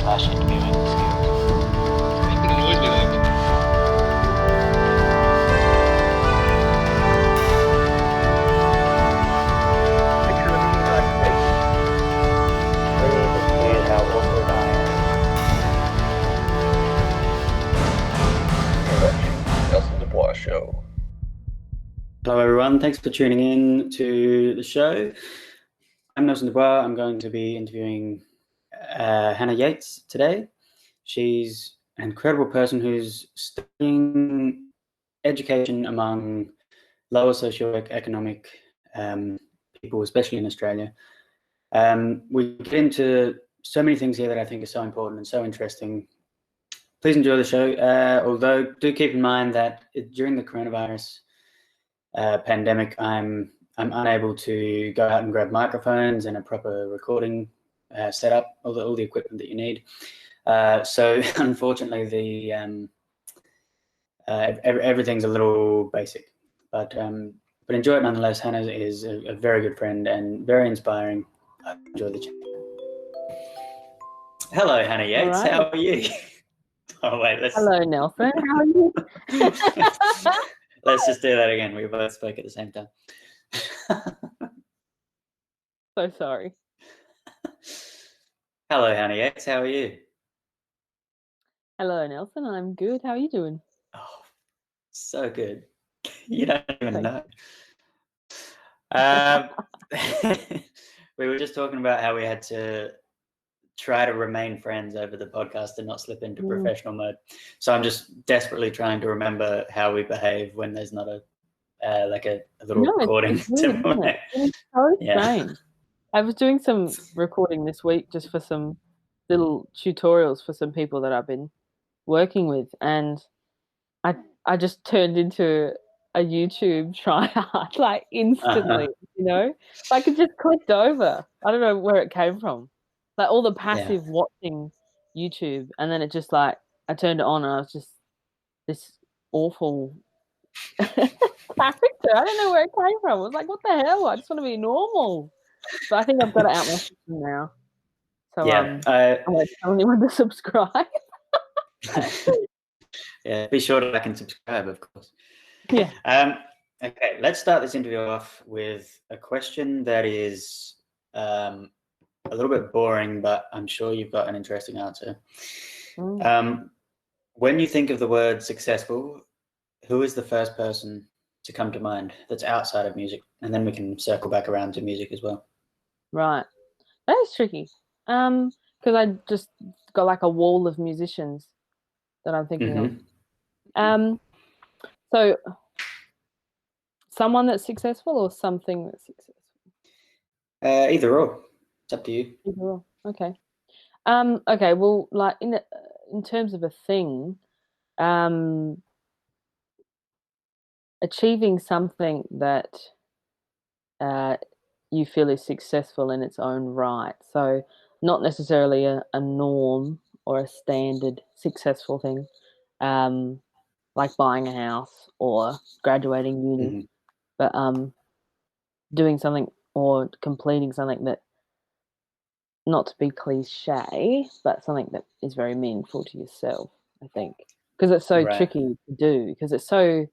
English/interviewing skills. You can always be like, Make sure everything like basic. Really understand how awkward I am. You're watching Nelson Du Bois Show. Hello everyone, thanks for tuning in to the show. I'm Nelson Du Bois. I'm going to be interviewing Hannah Yates today. She's an incredible person who's studying education among lower socioeconomic people, especially in Australia. We get into so many things here that I think are so important and so interesting. Please enjoy the show, although do keep in mind that during the coronavirus pandemic, I'm unable to go out and grab microphones and a proper recording setup, all the equipment that you need. So unfortunately, everything's a little basic, but enjoy it nonetheless. Hannah is a very good friend and very inspiring. I enjoy the chat. Hello, Hannah Yates. Right. How are you? Oh wait, Hello, Nelson. How are you? Let's just do that again. We both spoke at the same time. So sorry. Hello, Hannah Yates. How are you? Hello, Nelson. I'm good. How are you doing? Oh, so good. You don't even know. We were just talking about how we had to try to remain friends over the podcast and not slip into professional mode. So I'm just desperately trying to remember how we behave when there's not a little recording. It's weird, isn't it? It's so strange. I was doing some recording this week just for some little tutorials for some people that I've been working with, and I just turned into a YouTube tryhard like instantly, you know? Like it just clicked over. I don't know where it came from. Like all the passive watching YouTube, and then it just like I turned it on and I was just this awful character. I don't know where it came from. I was like, what the hell? I just want to be normal. But I think I've got it out my system now. So I won't tell anyone to subscribe. Yeah, be sure to like and subscribe, of course. Yeah. Okay, let's start this interview off with a question that is a little bit boring, but I'm sure you've got an interesting answer. When you think of the word successful, who is the first person to come to mind that's outside of music? And then we can circle back around to music as well. Right. That is tricky. Because I just got like a wall of musicians that I'm thinking of. So someone that's successful or something that's successful? Either or. It's up to you. Either or. Okay. Okay. Well, like in terms of a thing, achieving something that you feel is successful in its own right. So not necessarily a norm or a standard successful thing, like buying a house or graduating uni, but doing something or completing something that, not to be cliche, but something that is very meaningful to yourself, I think. Because it's so tricky to do, because it's so,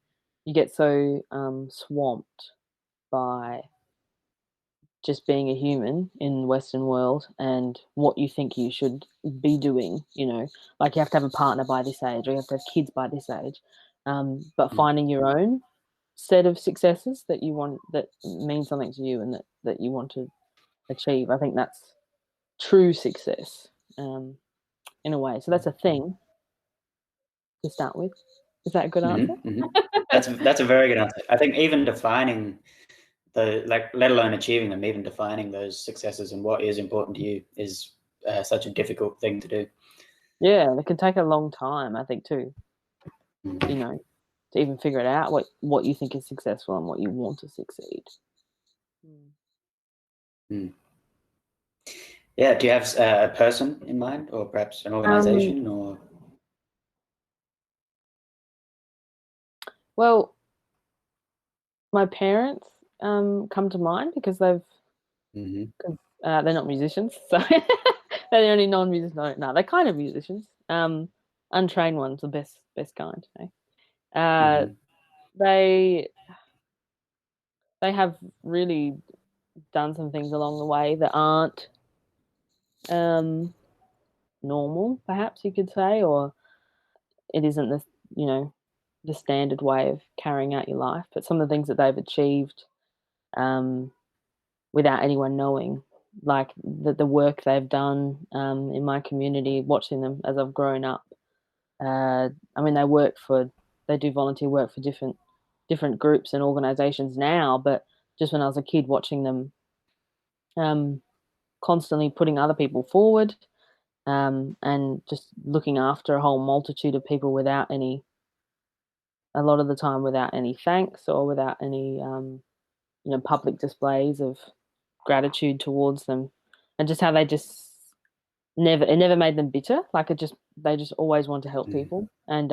you get so swamped by just being a human in the Western world and what you think you should be doing, you know, like you have to have a partner by this age or you have to have kids by this age, but finding your own set of successes that you want, that mean something to you and that you want to achieve. I think that's true success in a way. So that's a thing to start with. Is that a good answer? That's a very good answer. I think even defining let alone achieving them, even defining those successes and what is important to you is such a difficult thing to do. Yeah, it can take a long time, I think, too. You know, to even figure it out, what you think is successful and what you want to succeed. Yeah, do you have a person in mind, or perhaps an organization, or? Well, my parents come to mind because they've, They're not musicians, so they're the only non-musicians. No, they're kind of musicians. Untrained ones, the best kind. Eh? Mm-hmm. They have really done some things along the way that aren't normal, perhaps you could say, or it isn't the standard way of carrying out your life. But some of the things that they've achieved um, without anyone knowing, like the work they've done in my community, watching them as I've grown up. I mean, they do volunteer work for different groups and organisations now, but just when I was a kid, watching them constantly putting other people forward and just looking after a whole multitude of people a lot of the time without any thanks or without any public displays of gratitude towards them, and just how it never made them bitter. Like they just always want to help people, and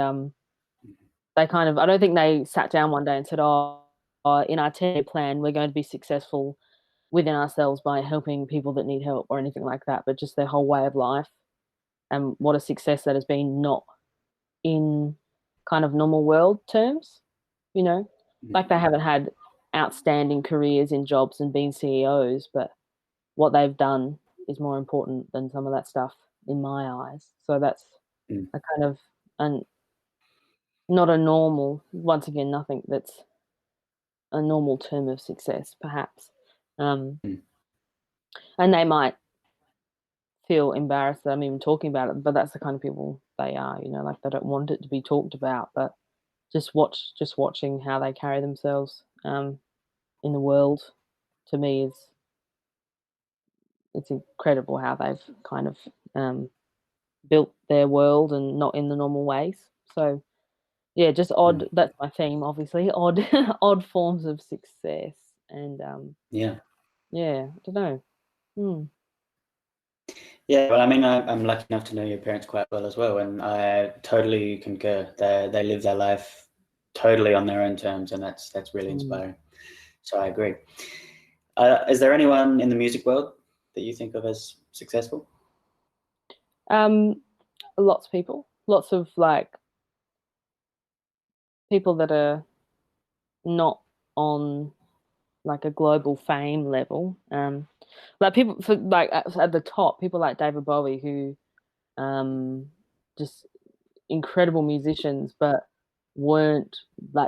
they kind of, I don't think they sat down one day and said, in our 10-year plan we're going to be successful within ourselves by helping people that need help or anything like that, but just their whole way of life and what a success that has been, not in kind of normal world terms, like they haven't had outstanding careers in jobs and been CEOs, but what they've done is more important than some of that stuff in my eyes. So that's a kind of not a normal, once again, nothing that's a normal term of success, perhaps. And they might feel embarrassed that I'm even talking about it, but that's the kind of people they are, like they don't want it to be talked about, but just watching how they carry themselves in the world, to me, it's incredible how they've kind of built their world and not in the normal ways. So yeah, just odd. That's my theme, obviously. Odd, odd forms of success, and Yeah, I don't know. Yeah, well, I mean, I'm lucky enough to know your parents quite well as well, and I totally concur. They live their life totally on their own terms, and that's really inspiring. So I agree. Is there anyone in the music world that you think of as successful? Lots of people, lots of like people that are not on like a global fame level. Like people for like at the top, people like David Bowie, who just incredible musicians, but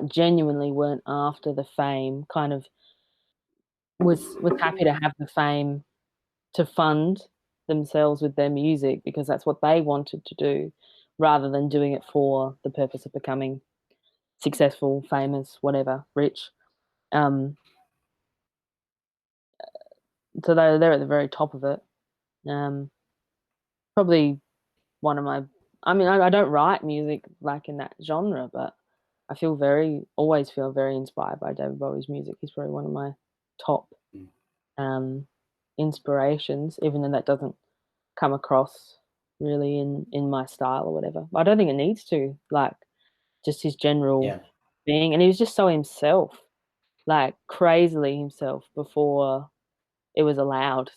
genuinely weren't after the fame. Kind of was happy to have the fame to fund themselves with their music because that's what they wanted to do, rather than doing it for the purpose of becoming successful, famous, whatever, rich. So they're at the very top of it. Probably one of my. I mean, I don't write music like in that genre, but I always feel very inspired by David Bowie's music. He's probably one of my top inspirations, even though that doesn't come across really in my style or whatever. I don't think it needs to, like just his general being. And he was just so himself, like crazily himself before it was allowed,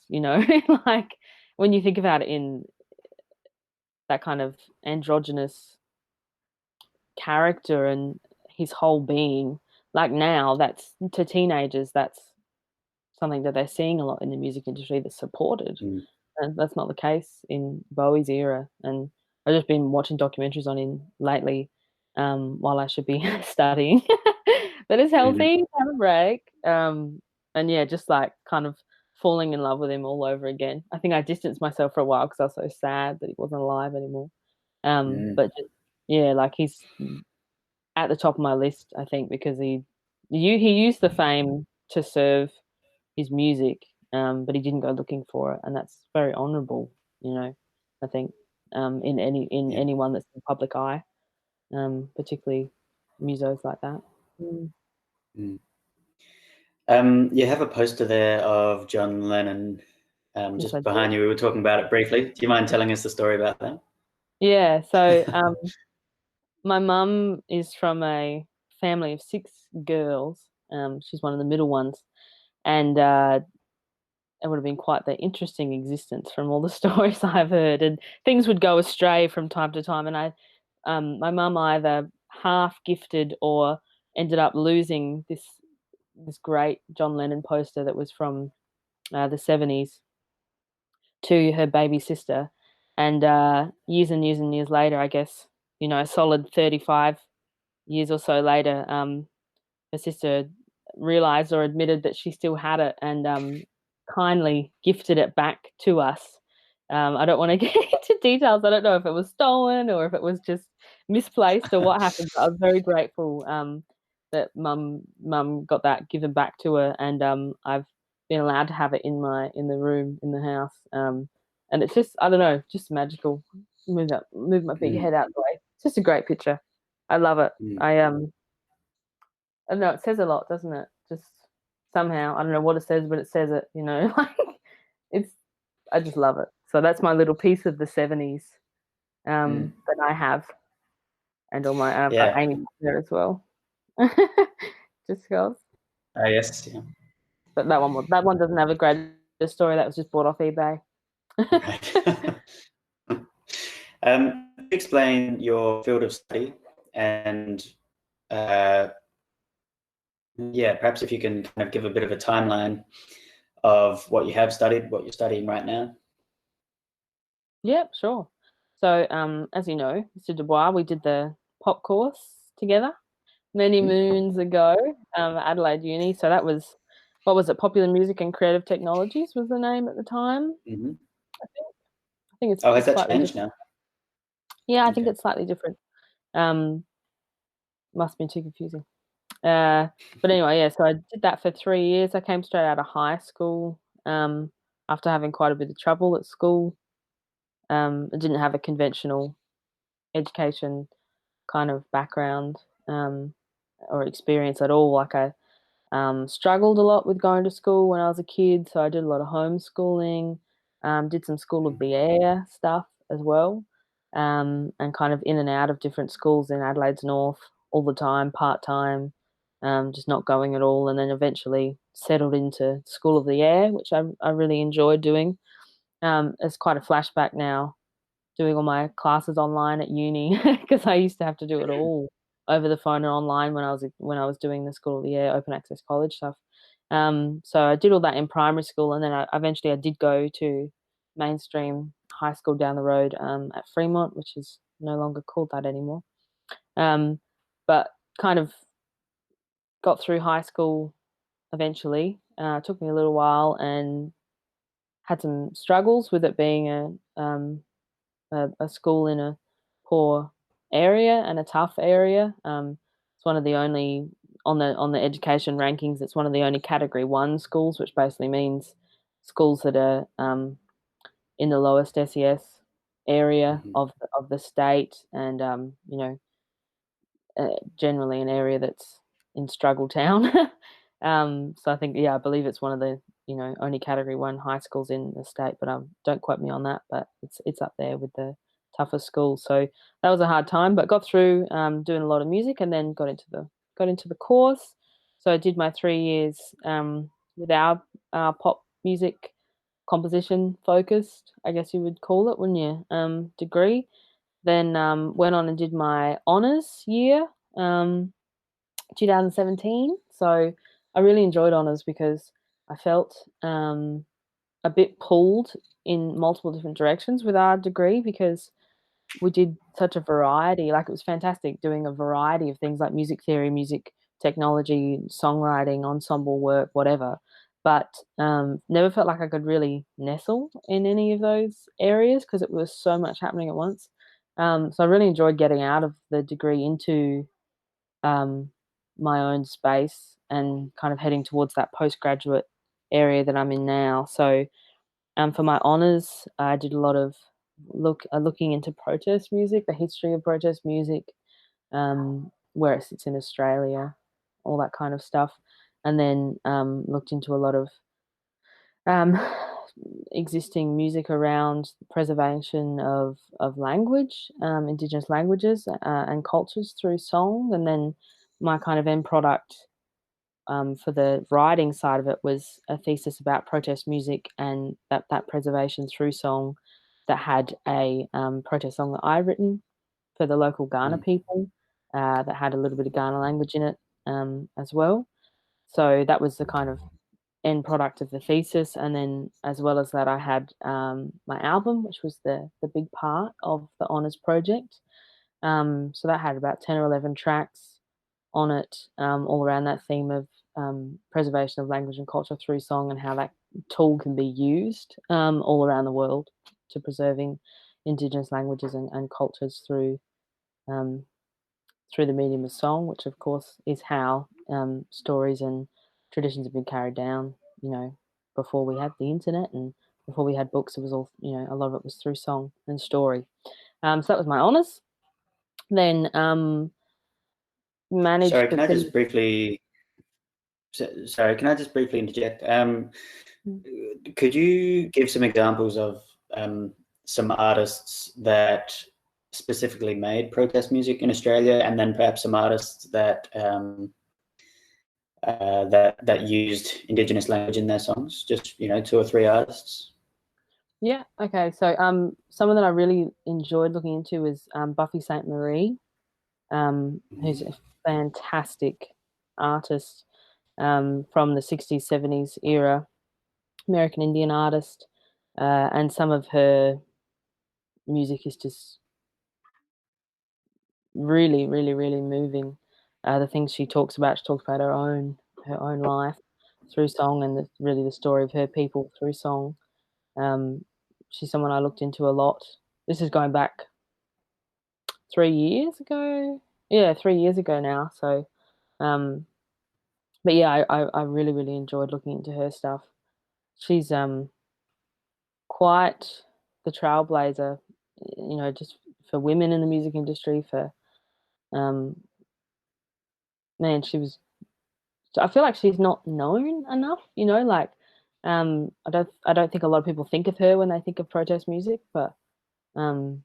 like when you think about it in that kind of androgynous character and his whole being, like now that's to teenagers, that's something that they're seeing a lot in the music industry that's supported. And that's not the case in Bowie's era. And I've just been watching documentaries on him lately while I should be studying. But it's healthy to have a break. And yeah, just like kind of falling in love with him all over again. I think I distanced myself for a while because I was so sad that he wasn't alive anymore. But just, yeah, like he's at the top of my list, I think, because he used the fame to serve his music, but he didn't go looking for it, and that's very honourable, I think, in anyone that's in the public eye, particularly musos like that. You have a poster there of John Lennon just behind you. We were talking about it briefly. Do you mind telling us the story about that? Yeah, so my mum is from a family of 6 girls. She's one of the middle ones, and it would have been quite the interesting existence from all the stories I've heard, and things would go astray from time to time. And my mum either half gifted or ended up losing this great John Lennon poster that was from the 70s to her baby sister. And years and years and years later, I guess, a solid 35 years or so later, her sister realized or admitted that she still had it and kindly gifted it back to us. I don't want to get into details. I don't know if it was stolen or if it was just misplaced or what happened. But I was very grateful that mum got that given back to her, and I've been allowed to have it in the room in the house. And it's just, I don't know, just magical. Move my big head out of the way. It's just a great picture. I love it. I don't know, it says a lot, doesn't it? Just somehow, I don't know what it says, but it says it, like I just love it. So that's my little piece of the 70s that I have, and all my I've got Amy there as well. Just girls. Yes, yeah. But that one doesn't have a great story. That was just bought off eBay. Explain your field of study and perhaps if you can kind of give a bit of a timeline of what you have studied, what you're studying right now. Yep, sure. So, as you know, Mr. Du Bois, we did the pop course together many moons ago at Adelaide Uni. So that was, what was it? Popular Music and Creative Technologies was the name at the time. I think it's has that slightly changed different now? Yeah, I think it's slightly different. Must have been too confusing. But anyway, yeah, so I did that for 3 years. I came straight out of high school after having quite a bit of trouble at school. I didn't have a conventional education kind of background or experience at all. Like I struggled a lot with going to school when I was a kid, so I did a lot of homeschooling, did some School of the Air stuff as well, and kind of in and out of different schools in Adelaide's North all the time, part-time, just not going at all, and then eventually settled into School of the Air, which I really enjoyed doing. It's quite a flashback now, doing all my classes online at uni, because I used to have to do it all over the phone and online when I was doing the School of the Air open access college stuff. So I did all that in primary school, and then I did go to mainstream high school down the road at Fremont, which is no longer called that anymore. But kind of got through high school eventually. It took me a little while and had some struggles with it being a school in a poor area and a tough area. It's one of the only on the education rankings. It's one of the only Category 1 schools, which basically means schools that are in the lowest SES area of the state, and generally an area that's in struggle town. So I think, I believe it's one of the only Category 1 high schools in the state, but don't quote me on that, but it's up there with the toughest schools. So that was a hard time, but got through doing a lot of music, and then got into the course. So I did my 3 years with our pop music composition focused, I guess you would call it, wouldn't you, degree. Then went on and did my honours year, 2017. So I really enjoyed honours because I felt a bit pulled in multiple different directions with our degree, because we did such a variety. Like, it was fantastic doing a variety of things like music theory, music technology, songwriting, ensemble work, whatever. But never felt like I could really nestle in any of those areas because it was so much happening at once. So I really enjoyed getting out of the degree into my own space and kind of heading towards that postgraduate area that I'm in now. So for my honours, I did a lot of looking into protest music, the history of protest music, where it sits in Australia, all that kind of stuff. And then looked into a lot of existing music around preservation of language, Indigenous languages and cultures through song. And then my kind of end product for the writing side of it was a thesis about protest music and that preservation through song that had a protest song that I'd written for the local Ghana people that had a little bit of Ghana language in it as well. So that was the kind of end product of the thesis. And then as well as that, I had my album, which was the big part of the honours project. So that had about 10 or 11 tracks on it, all around that theme of preservation of language and culture through song and how that tool can be used all around the world to preserving Indigenous languages and cultures through through the medium of song, which of course is how stories and traditions have been carried down. You know, before we had the internet and before we had books, it was all, you know, a lot of it was through song and story. So that was my honours. Then managed Sorry, to can I finish. just briefly? Sorry, can I just briefly interject? Could you give some examples of some artists that specifically made protest music in Australia, and then perhaps some artists that that used Indigenous language in their songs? Just, you know, 2 or 3 artists. Yeah. Okay. So someone that I really enjoyed looking into was Buffy Sainte Marie, who's a fantastic artist from the 60s, 70s era, American Indian artist, and some of her music is just really, really, really moving. The things she talks about her own life through song, and really the story of her people through song. Um, she's someone I looked into a lot. This is going back 3 years ago. Yeah, 3 years ago now. So, but yeah, I really, really enjoyed looking into her stuff. She's quite the trailblazer, you know, just for women in the music industry. For um, man, she was. I feel like she's not known enough. You know, like I don't think a lot of people think of her when they think of protest music, but um,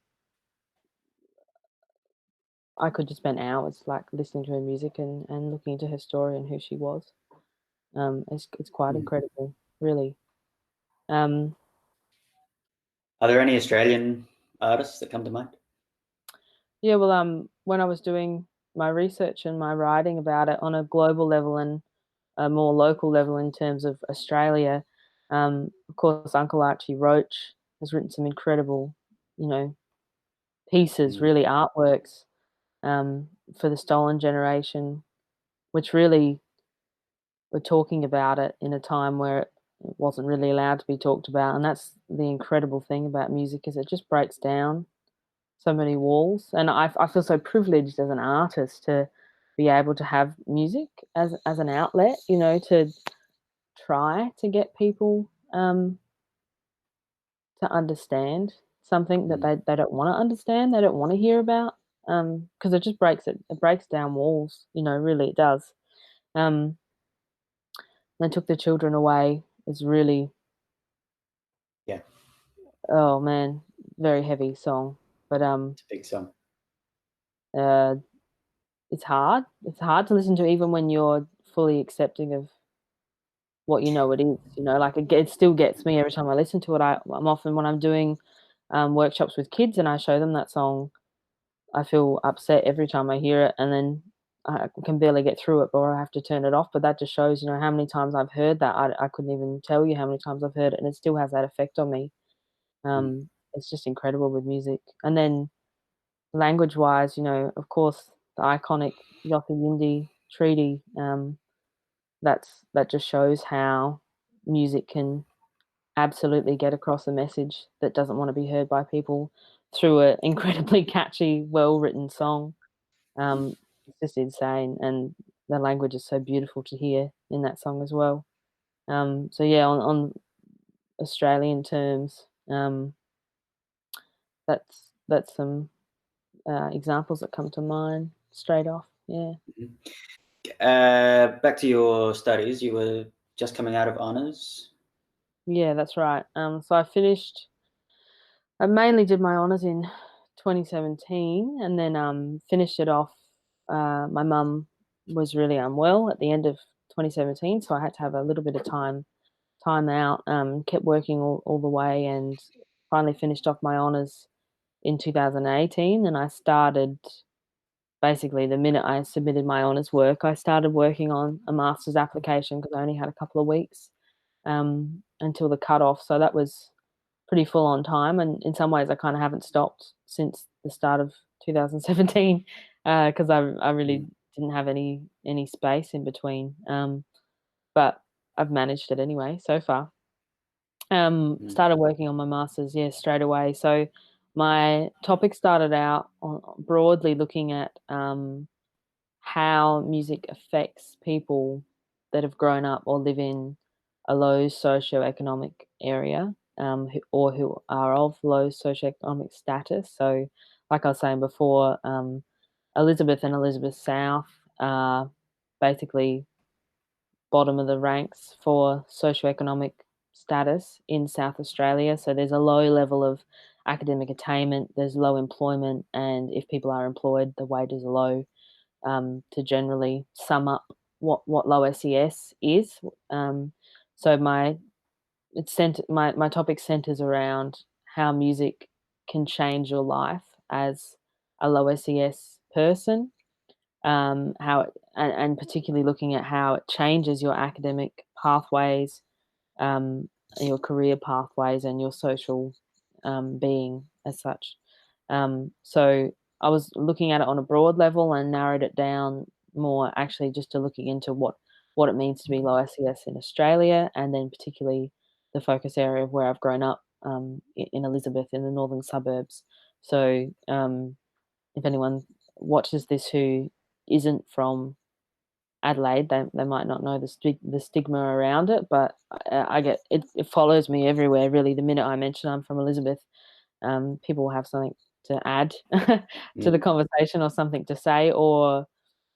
I could just spend hours like listening to her music and looking into her story and who she was. It's quite incredible, really. Um, Are there any Australian artists that come to mind? yeah, well, when I was doing my research and my writing about it on a global level and a more local level in terms of Australia, of course, Uncle Archie Roach has written some incredible, you know, pieces, really artworks for the stolen generation, which really were talking about it in a time where it wasn't really allowed to be talked about. And that's the incredible thing about music is it just breaks down so many walls. And I feel so privileged as an artist to be able to have music as an outlet, you know, to try to get people to understand something that they don't want to understand, they don't want to hear about, because it just it breaks down walls, you know, really it does. Um, they took the children away is really, Yeah, oh man, very heavy song, but it's a big song. uh, it's hard. It's hard to listen to even when you're fully accepting of what you know it is. You know, like it still gets me every time I listen to it. I'm often when I'm doing workshops with kids and I show them that song, I feel upset every time I hear it, and then I can barely get through it, or I have to turn it off. But that just shows, you know, how many times I've heard that. I couldn't even tell you how many times I've heard it, and it still has that effect on me. It's just incredible with music. And then language-wise, you know, of course, the iconic Yothu Yindi Treaty. That just shows how music can absolutely get across a message that doesn't want to be heard by people through an incredibly catchy, well-written song. It's just insane, and the language is so beautiful to hear in that song as well. So yeah, on Australian terms, that's some examples that come to mind straight off. Yeah, Back to your studies. You were just coming out of honours. yeah, that's right. So I mainly did my honours in 2017, and then finished it off. My mum was really unwell at the end of 2017, so I had to have a little bit of time out. Kept working all the way, and finally finished off my honours in 2018. And I started basically the minute I submitted my honours work, I started working on a master's application because I only had a couple of weeks until the cutoff. So that was pretty full on time, and in some ways I kind of haven't stopped since the start of 2017 because I really didn't have any space in between. But I've managed it anyway so far. Started working on my master's, straight away. So my topic started out broadly looking at how music affects people that have grown up or live in a low socioeconomic area, who are of low socioeconomic status. So, like I was saying before, Elizabeth and Elizabeth South are basically bottom of the ranks for socioeconomic status in South Australia. So there's a low level of academic attainment, there's low employment, and if people are employed, the wages are low. To generally sum up what low SES is. So my topic centers around how music can change your life as a low SES person, how and particularly looking at how it changes your academic pathways, your career pathways, and your social being as such. So I was looking at it on a broad level and narrowed it down more actually just to looking into what it means to be low SES in Australia, and then particularly the focus area of where I've grown up, in Elizabeth in the northern suburbs. So if anyone watches this who isn't from Adelaide, they might not know the stigma around it, but I get it. It follows me everywhere. Really, the minute I mention I'm from Elizabeth, people will have something to add to the conversation or something to say, or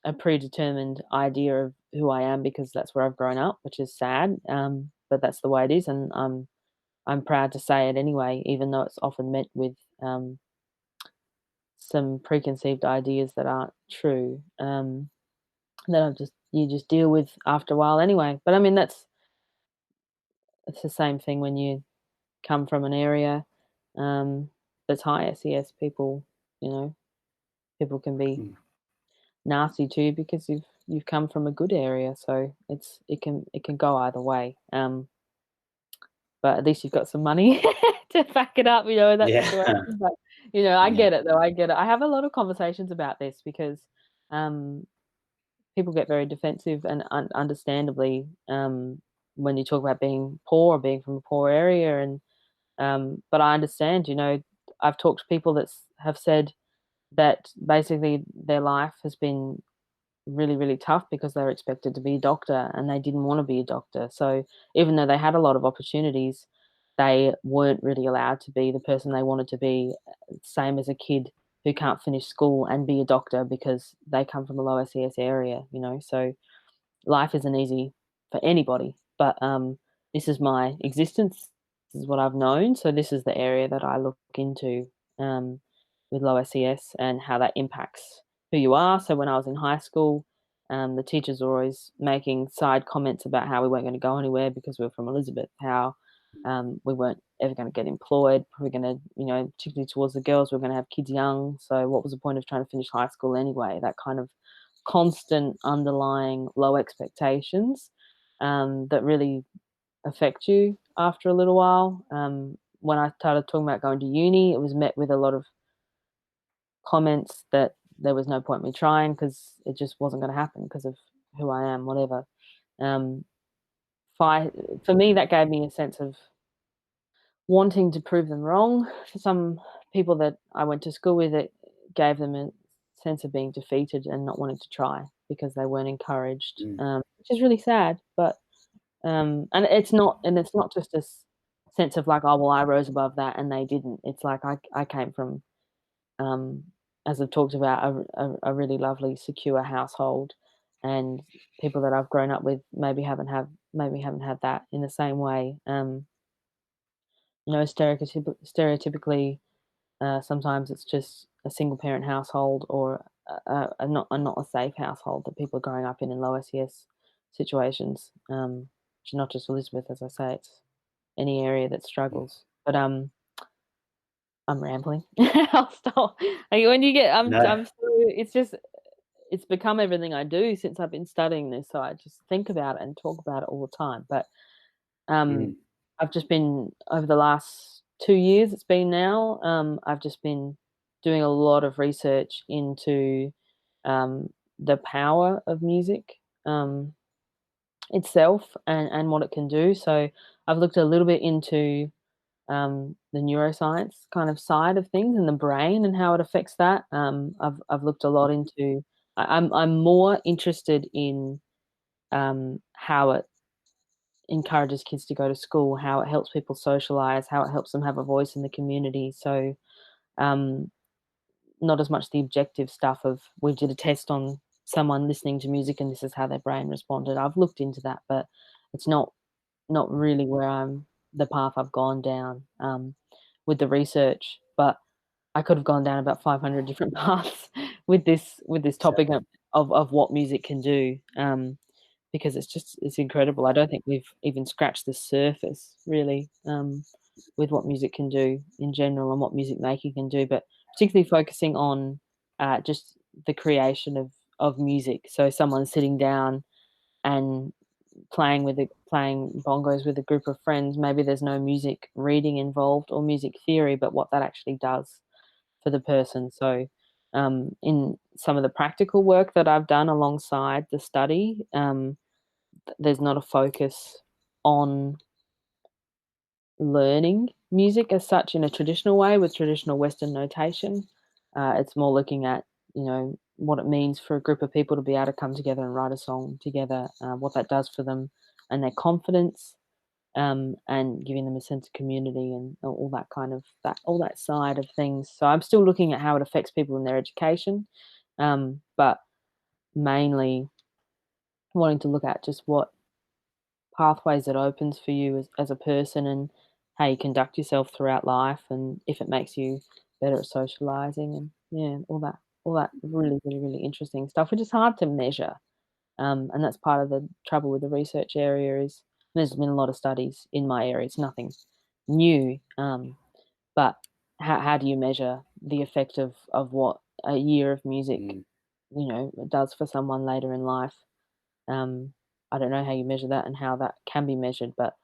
a predetermined idea of who I am because that's where I've grown up, which is sad. But that's the way it is, and I'm proud to say it anyway, even though it's often met with some preconceived ideas that aren't true. That you just deal with after a while anyway. But I mean, it's the same thing when you come from an area that's high SES. People, people can be nasty too because you've come from a good area. So it can go either way. But at least you've got some money to back it up, in that situation. But I get it though. I get it. I have a lot of conversations about this because people get very defensive, and understandably, when you talk about being poor or being from a poor area. And but I understand. I've talked to people that have said that basically their life has been really, really tough because they were expected to be a doctor and they didn't want to be a doctor. So even though they had a lot of opportunities, they weren't really allowed to be the person they wanted to be, same as a kid who can't finish school and be a doctor because they come from a low SES area, So life isn't easy for anybody, but this is my existence. This is what I've known. So this is the area that I look into with low SES and how that impacts who you are. So when I was in high school, the teachers were always making side comments about how we weren't going to go anywhere because we were from Elizabeth, how we weren't ever going to get employed, probably going to, particularly towards the girls, we we're going to have kids young. So what was the point of trying to finish high school anyway? That kind of constant underlying low expectations that really affect you after a little while. When I started talking about going to uni, it was met with a lot of comments that there was no point me trying because it just wasn't going to happen because of who I am, whatever. For me, that gave me a sense of wanting to prove them wrong. For some people that I went to school with, it gave them a sense of being defeated and not wanting to try because they weren't encouraged, which is really sad. But and it's not just a sense of like, oh well, I rose above that and they didn't. It's like I came from, as I've talked about, a really lovely, secure household, and people that I've grown up with maybe haven't had that in the same way. Stereotypically, sometimes it's just a single parent household or not a safe household that people are growing up in low SES situations. Not just Elizabeth, as I say, it's any area that struggles. But I'm rambling. I'll stop. Like, when you get, No. I'm so, it's become everything I do since I've been studying this. So I just think about it and talk about it all the time. But Mm. I've just been, over the last 2 years, it's been now, I've just been doing a lot of research into the power of music itself and what it can do. So I've looked a little bit into the neuroscience kind of side of things and the brain and how it affects that. I've looked a lot into. I'm more interested in how it encourages kids to go to school, how it helps people socialize, how it helps them have a voice in the community. So um, not as much the objective stuff of we did a test on someone listening to music and this is how their brain responded. I've looked into that, but it's not really where the path I've gone down with the research. But I could have gone down about 500 different paths with this topic of what music can do, because it's incredible. I don't think we've even scratched the surface really with what music can do in general and what music making can do, but particularly focusing on just the creation of music. So someone sitting down and playing bongos with a group of friends, maybe there's no music reading involved or music theory, but what that actually does for the person. So in some of the practical work that I've done alongside the study, there's not a focus on learning music as such in a traditional way with traditional Western notation. It's more looking at, what it means for a group of people to be able to come together and write a song together, what that does for them and their confidence, and giving them a sense of community and all that kind of all that side of things. So I'm still looking at how it affects people in their education, but mainly wanting to look at just what pathways it opens for you as a person and how you conduct yourself throughout life and if it makes you better at socializing and all that really, really, really interesting stuff, which is hard to measure. And that's part of the trouble with the research area is there's been a lot of studies in my area. It's nothing new, but how do you measure the effect of what a year of music, does for someone later in life? I don't know how you measure that and how that can be measured, but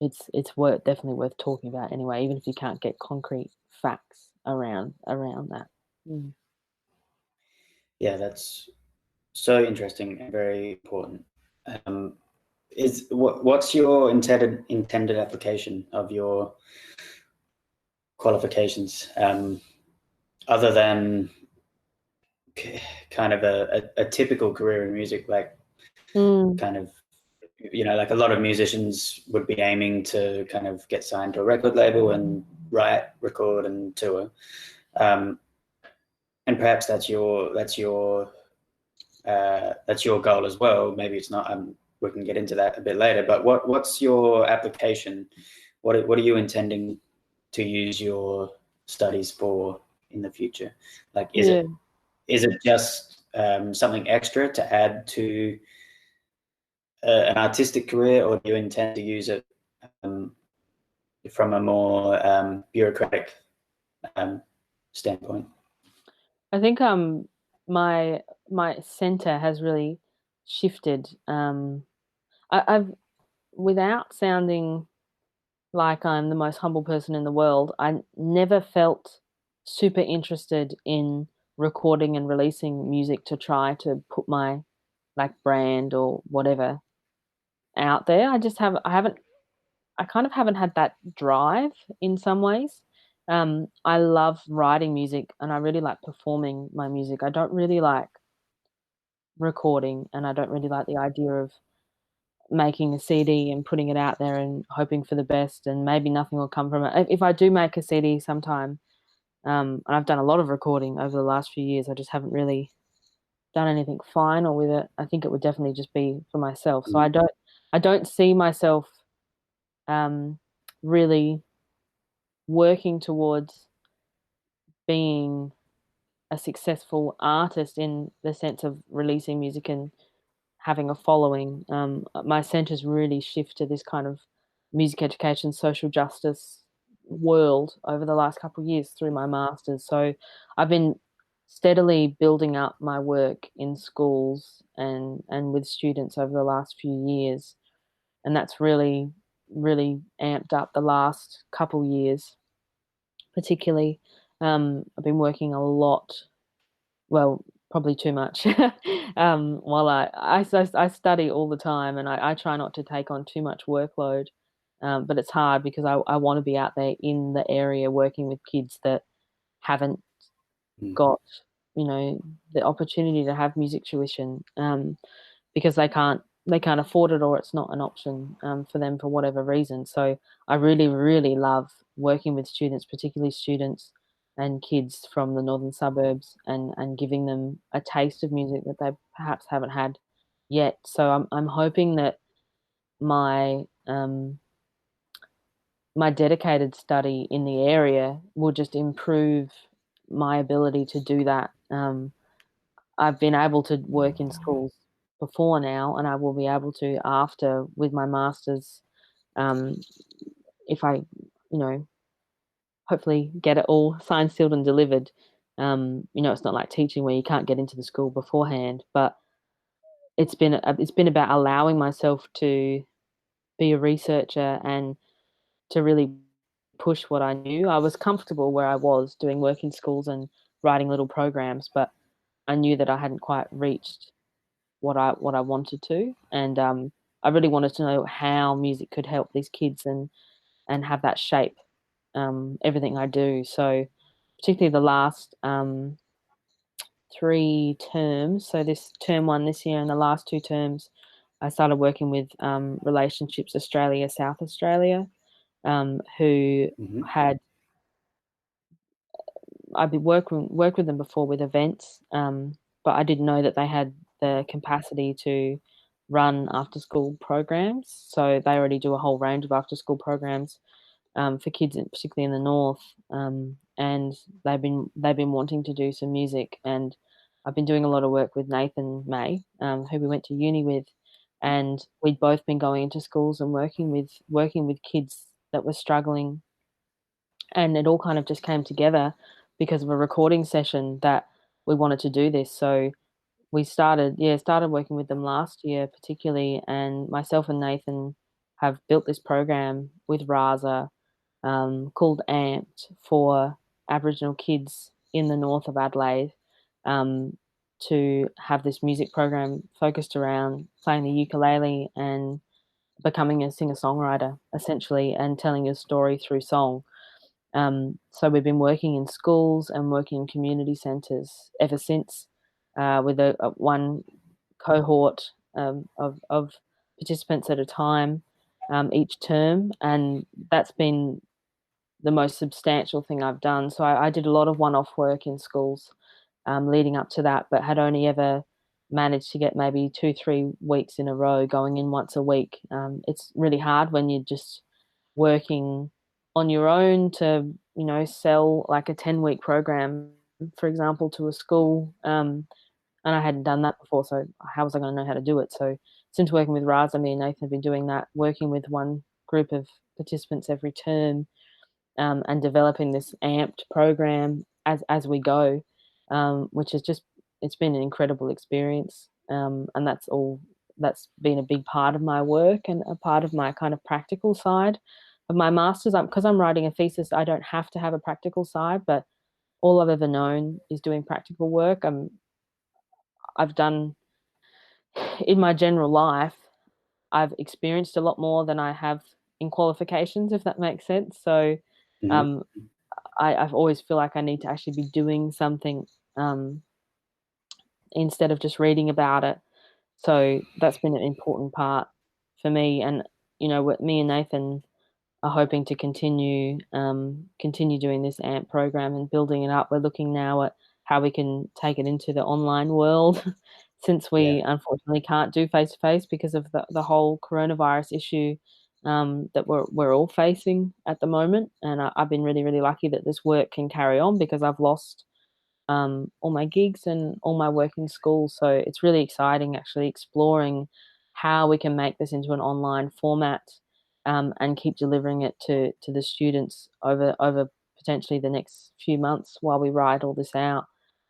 it's definitely worth talking about anyway, even if you can't get concrete facts around that. Mm. Yeah, that's so interesting and very important. What's your intended application of your qualifications, other than kind of a typical career in music, like kind of, like a lot of musicians would be aiming to kind of get signed to a record label and write, record, and tour. And perhaps that's your goal as well. Maybe it's not. We can get into that a bit later. But what's your application? What are you intending to use your studies for in the future? Like, is it just something extra to add to an artistic career, or do you intend to use it from a more bureaucratic standpoint? I think my center has really shifted. I've, without sounding like I'm the most humble person in the world, I never felt super interested in recording and releasing music to try to put my brand or whatever out there. I kind of haven't had that drive in some ways. I love writing music and I really like performing my music. I don't really like recording and I don't really like the idea of making a CD and putting it out there and hoping for the best and maybe nothing will come from it. If I do make a CD sometime, and I've done a lot of recording over the last few years, I just haven't really done anything final with it. I think it would definitely just be for myself. So I don't see myself really working towards being a successful artist in the sense of releasing music and having a following. My centre's really shifted to this kind of music education, social justice world over the last couple of years through my master's. So I've been steadily building up my work in schools and with students over the last few years, and that's really amped up the last couple of years, particularly. I've been working a lot, well, probably too much. While I study all the time, and I try not to take on too much workload, but it's hard because I want to be out there in the area working with kids that haven't got, the opportunity to have music tuition, because they can't afford it, or it's not an option for them for whatever reason. So I really love working with students, particularly students and kids from the northern suburbs, and giving them a taste of music that they perhaps haven't had yet. So I'm hoping that my my dedicated study in the area will just improve my ability to do that. I've been able to work in schools before now, and I will be able to after with my master's, if I, hopefully get it all signed, sealed, and delivered. It's not like teaching where you can't get into the school beforehand, but it's been about allowing myself to be a researcher and to really push what I knew. I was comfortable where I was doing work in schools and writing little programs, but I knew that I hadn't quite reached what I wanted to, and I really wanted to know how music could help these kids and have that shape everything I do. So particularly the last 3 terms, so this term 1 this year and the last 2 terms, I started working with Relationships Australia, South Australia, who had I'd been worked with them before with events, but I didn't know that they had the capacity to run after school programs. So they already do a whole range of after school programs for kids, particularly in the north. And they've been wanting to do some music, and I've been doing a lot of work with Nathan May, who we went to uni with, and we'd both been going into schools and working with kids that were struggling, and it all kind of just came together because of a recording session that we wanted to do this. So we started working with them last year particularly, and myself and Nathan have built this program with Raza called Amped for Aboriginal kids in the north of Adelaide, to have this music program focused around playing the ukulele and becoming a singer-songwriter essentially, and telling your story through song. So we've been working in schools and working in community centres ever since, with a one cohort of participants at a time each term, and that's been the most substantial thing I've done. So I did a lot of one-off work in schools leading up to that, but had only ever managed to get maybe 2-3 weeks in a row going in once a week. It's really hard when you're just working on your own to, sell like a 10-week program, for example, to a school. And I hadn't done that before, so how was I going to know how to do it? So since working with Raza, me and Nathan have been doing that, working with one group of participants every term, and developing this amped program as we go, which is just, it's been an incredible experience. And that's been a big part of my work and a part of my kind of practical side of my master's. Because I'm writing a thesis, I don't have to have a practical side, but all I've ever known is doing practical work. I've done in my general life, I've experienced a lot more than I have in qualifications, if that makes sense. So um, I've always feel like I need to actually be doing something instead of just reading about it. So that's been an important part for me. And, what me and Nathan are hoping to continue doing this AMP program and building it up. We're looking now at how we can take it into the online world since we unfortunately can't do face-to-face because of the whole coronavirus issue that we're all facing at the moment. And I've been really, really lucky that this work can carry on because I've lost all my gigs and all my work in school. So it's really exciting actually exploring how we can make this into an online format, and keep delivering it to the students over potentially the next few months while we write all this out.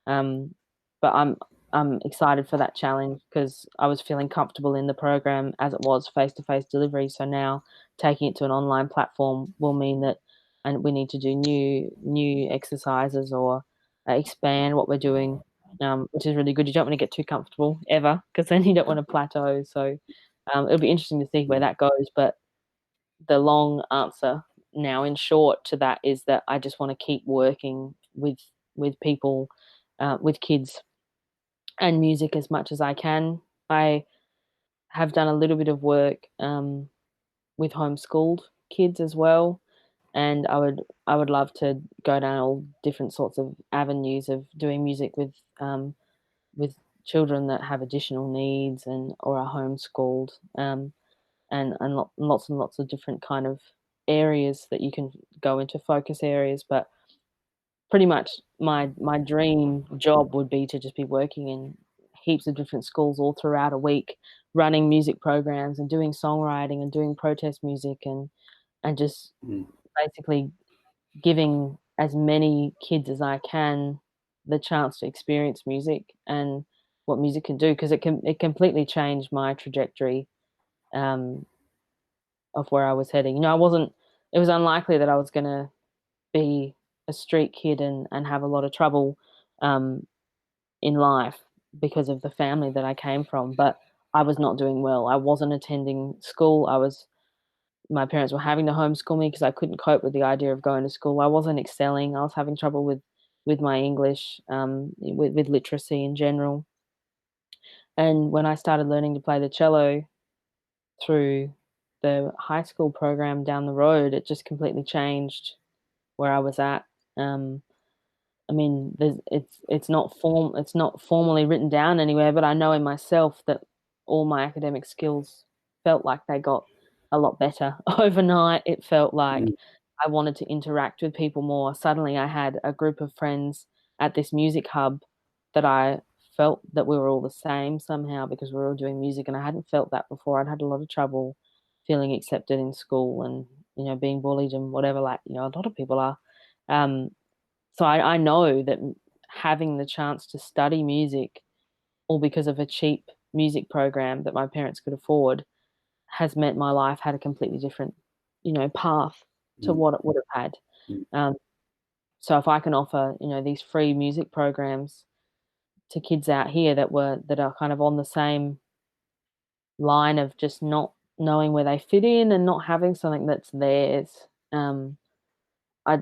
But I'm excited for that challenge because I was feeling comfortable in the program as it was face-to-face delivery. So now taking it to an online platform will mean that, and we need to do new exercises or expand what we're doing, which is really good. You don't want to get too comfortable ever because then you don't want to plateau. So it'll be interesting to see where that goes. But the long answer now, in short, to that is that I just want to keep working with people, with kids and music as much as I can. I have done a little bit of work with homeschooled kids as well, and I would love to go down all different sorts of avenues of doing music with children that have additional needs or are homeschooled, and lots and lots of different kind of areas that you can go into, focus areas. But pretty much my dream job would be to just be working in heaps of different schools all throughout a week, running music programs and doing songwriting and doing protest music, and just basically giving as many kids as I can the chance to experience music and what music can do, because it completely changed my trajectory, um, of where I was heading. It was unlikely that I was going to be a street kid and have a lot of trouble um, in life because of the family that I came from. But I was not doing well. I wasn't attending school. My parents were having to homeschool me because I couldn't cope with the idea of going to school. I wasn't excelling. I was having trouble with my English, with literacy in general. And when I started learning to play the cello through the high school program down the road, it just completely changed where I was at. Um, I mean, it's not formally written down anywhere, but I know in myself that all my academic skills felt like they got a lot better overnight. It felt like I wanted to interact with people more. Suddenly, I had a group of friends at this music hub that I felt that we were all the same somehow because we were all doing music, and I hadn't felt that before. I'd had a lot of trouble feeling accepted in school and being bullied and whatever, like a lot of people are. Um, so I know that having the chance to study music, all because of a cheap music program that my parents could afford, has meant my life had a completely different, path to what it would have had. Um, so if I can offer, these free music programs to kids out here that are kind of on the same line of just not knowing where they fit in and not having something that's theirs,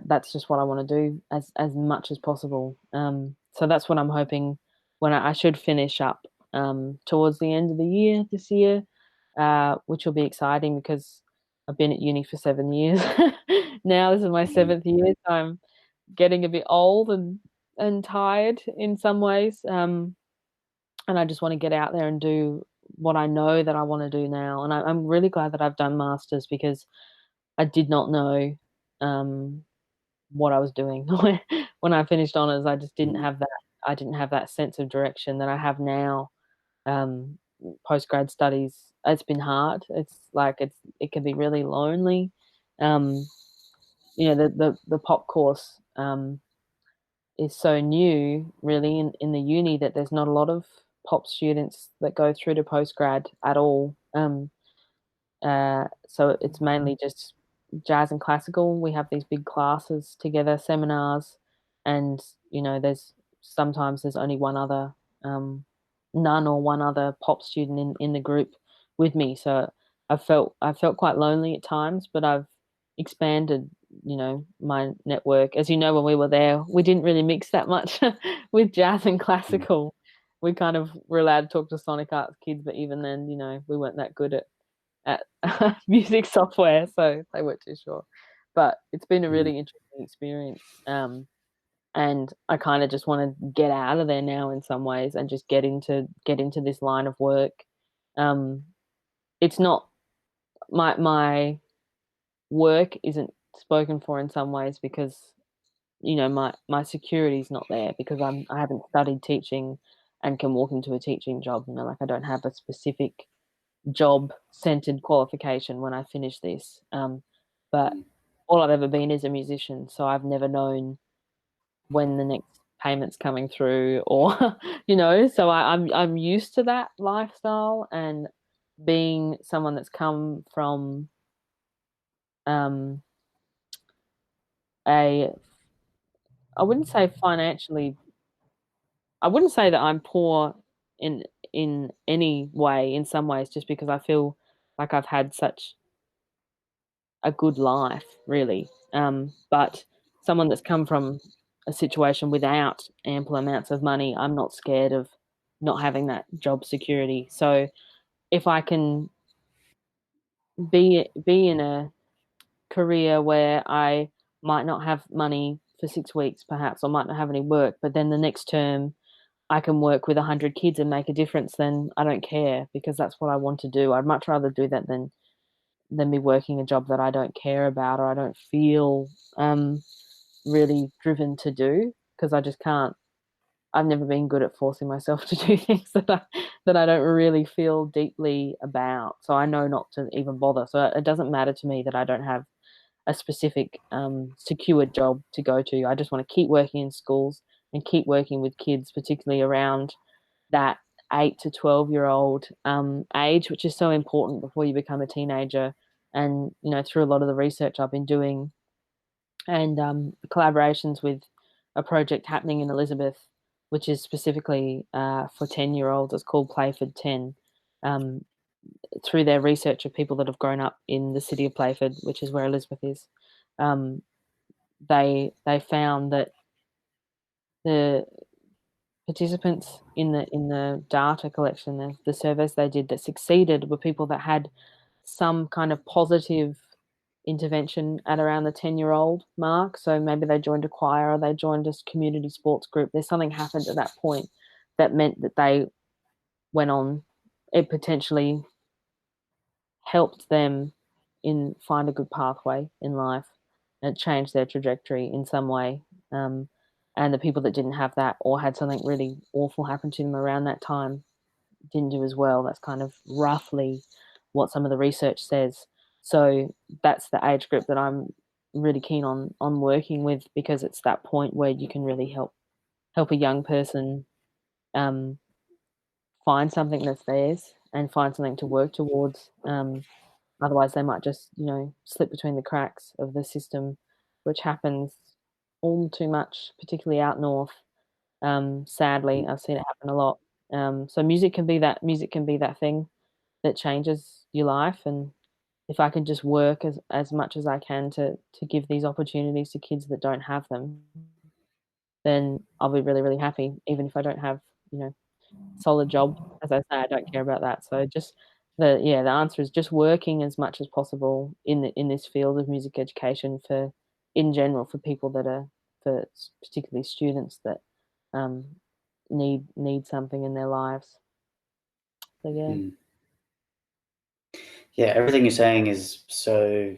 that's just what I want to do as much as possible. So that's what I'm hoping when I should finish up towards the end of the year this year, which will be exciting because I've been at uni for 7 years. Now this is my seventh year, so I'm getting a bit old and tired in some ways. And I just want to get out there and do what I know that I want to do now. And I'm really glad that I've done masters because I did not know. What I was doing when I finished honors. I just didn't have that. I didn't have that sense of direction that I have now. Um, Postgrad studies, it's been hard. It's like it can be really lonely. Um, the pop course is so new, really, in the uni that there's not a lot of pop students that go through to postgrad at all. So it's mainly just jazz and classical. We have these big classes together, seminars, and there's only none or one other pop student in the group with me. So I felt quite lonely at times, but I've expanded, my network. As you know, when we were there, we didn't really mix that much with jazz and classical. We kind of were allowed to talk to Sonic Arts kids, but even then, we weren't that good at music software, so they weren't too sure. But it's been a really interesting experience, and I kind of just want to get out of there now in some ways and just get into this line of work. It's not my work isn't spoken for in some ways because my security is not there because I haven't studied teaching and can walk into a teaching job. Like I don't have a specific job-centered qualification when I finish this. But all I've ever been is a musician, so I've never known when the next payment's coming through, or So I'm used to that lifestyle, and being someone that's come from a I wouldn't say financially. I wouldn't say that I'm poor in any way. In some ways, just because I feel like I've had such a good life, really. But someone that's come from a situation without ample amounts of money, I'm not scared of not having that job security. So if I can be in a career where I might not have money for 6 weeks, perhaps, or might not have any work, but then the next term I can work with 100 kids and make a difference, then I don't care, because that's what I want to do. I'd much rather do that than be working a job that I don't care about or I don't feel really driven to do, because I just can't. I've never been good at forcing myself to do things that I don't really feel deeply about. So I know not to even bother. So it doesn't matter to me that I don't have a specific secured job to go to. I just want to keep working in schools and keep working with kids, particularly around that 8 to 12-year-old age, which is so important before you become a teenager. And, through a lot of the research I've been doing and collaborations with a project happening in Elizabeth, which is specifically for 10-year-olds, it's called Playford 10. Through their research of people that have grown up in the city of Playford, which is where Elizabeth is, they found that the participants in the data collection, the surveys they did that succeeded, were people that had some kind of positive intervention at around the 10-year-old mark. So maybe they joined a choir or they joined a community sports group. There's something happened at that point that meant that they went on. It potentially helped them find a good pathway in life, and it changed their trajectory in some way. And the people that didn't have that, or had something really awful happen to them around that time, didn't do as well. That's kind of roughly what some of the research says. So that's the age group that I'm really keen on working with, because it's that point where you can really help a young person find something that's theirs and find something to work towards. Otherwise, they might just, slip between the cracks of the system, which happens all too much, particularly out north. Sadly, I've seen it happen a lot. So music can be that thing that changes your life. And if I can just work as much as I can to give these opportunities to kids that don't have them, then I'll be really, really happy, even if I don't have, solid job. As I say, I don't care about that. So just the answer is just working as much as possible in this field of music education in general for people that are, for particularly students that need something in their lives. So yeah. Yeah, everything you're saying is so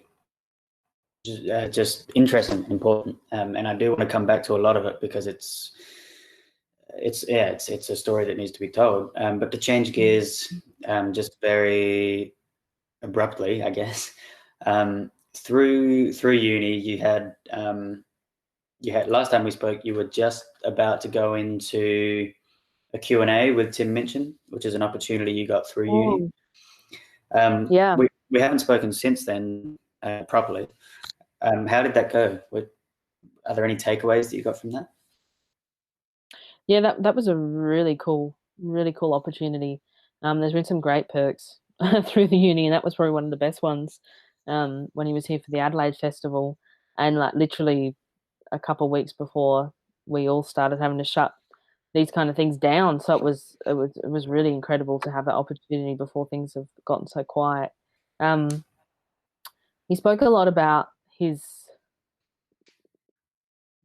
just interesting and important, and I do want to come back to a lot of it, because it's a story that needs to be told. But to change gears, just very abruptly, I guess, through uni, you had last time we spoke, you were just about to go into a Q&A with Tim Minchin, which is an opportunity you got through uni. Yeah. We haven't spoken since then properly. How did that go? Are there any takeaways that you got from that? Yeah, that was a really cool opportunity. There's been some great perks through the uni, and that was probably one of the best ones when he was here for the Adelaide Festival, and like literally a couple of weeks before we all started having to shut these kind of things down. So it was really incredible to have that opportunity before things have gotten so quiet. He spoke a lot about his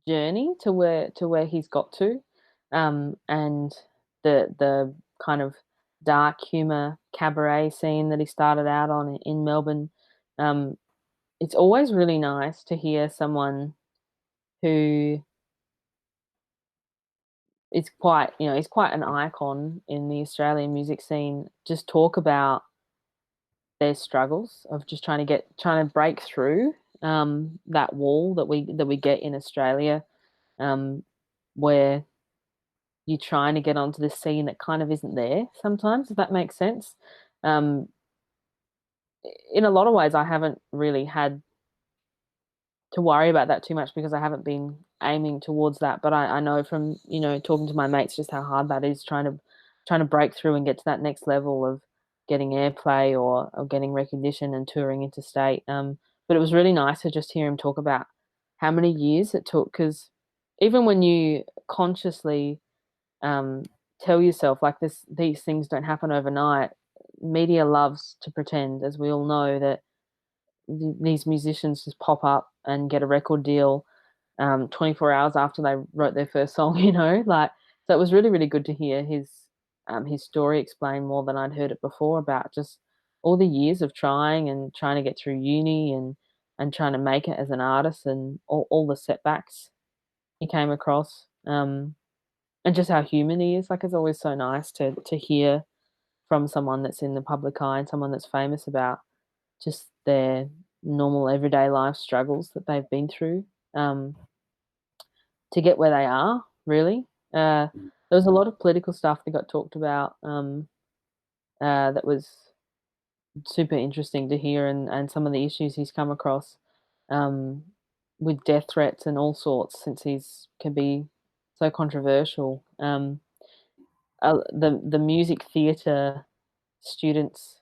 journey to where he's got to, and the kind of dark humor cabaret scene that he started out on in Melbourne. It's always really nice to hear someone who it's quite, he's quite an icon in the Australian music scene. Just talk about their struggles of just trying to break through that wall that we get in Australia, where you're trying to get onto this scene that kind of isn't there sometimes, if that makes sense. Um, in a lot of ways, I haven't really had to worry about that too much because I haven't been aiming towards that. But I know from, talking to my mates just how hard that is trying to break through and get to that next level of getting airplay or getting recognition and touring interstate. But it was really nice to just hear him talk about how many years it took, because even when you consciously um, tell yourself like these things don't happen overnight, media loves to pretend, as we all know, that these musicians just pop up and get a record deal 24 hours after they wrote their first song, like, so it was really, really good to hear his story explained more than I'd heard it before, about just all the years of trying to get through uni and trying to make it as an artist, and all the setbacks he came across, and just how human he is. Like, it's always so nice to hear from someone that's in the public eye and someone that's famous about just their normal everyday life struggles that they've been through, to get where they are, really. There was a lot of political stuff that got talked about, that was super interesting to hear, and some of the issues he's come across, um, with death threats and all sorts, since he's can be so controversial. The music theatre students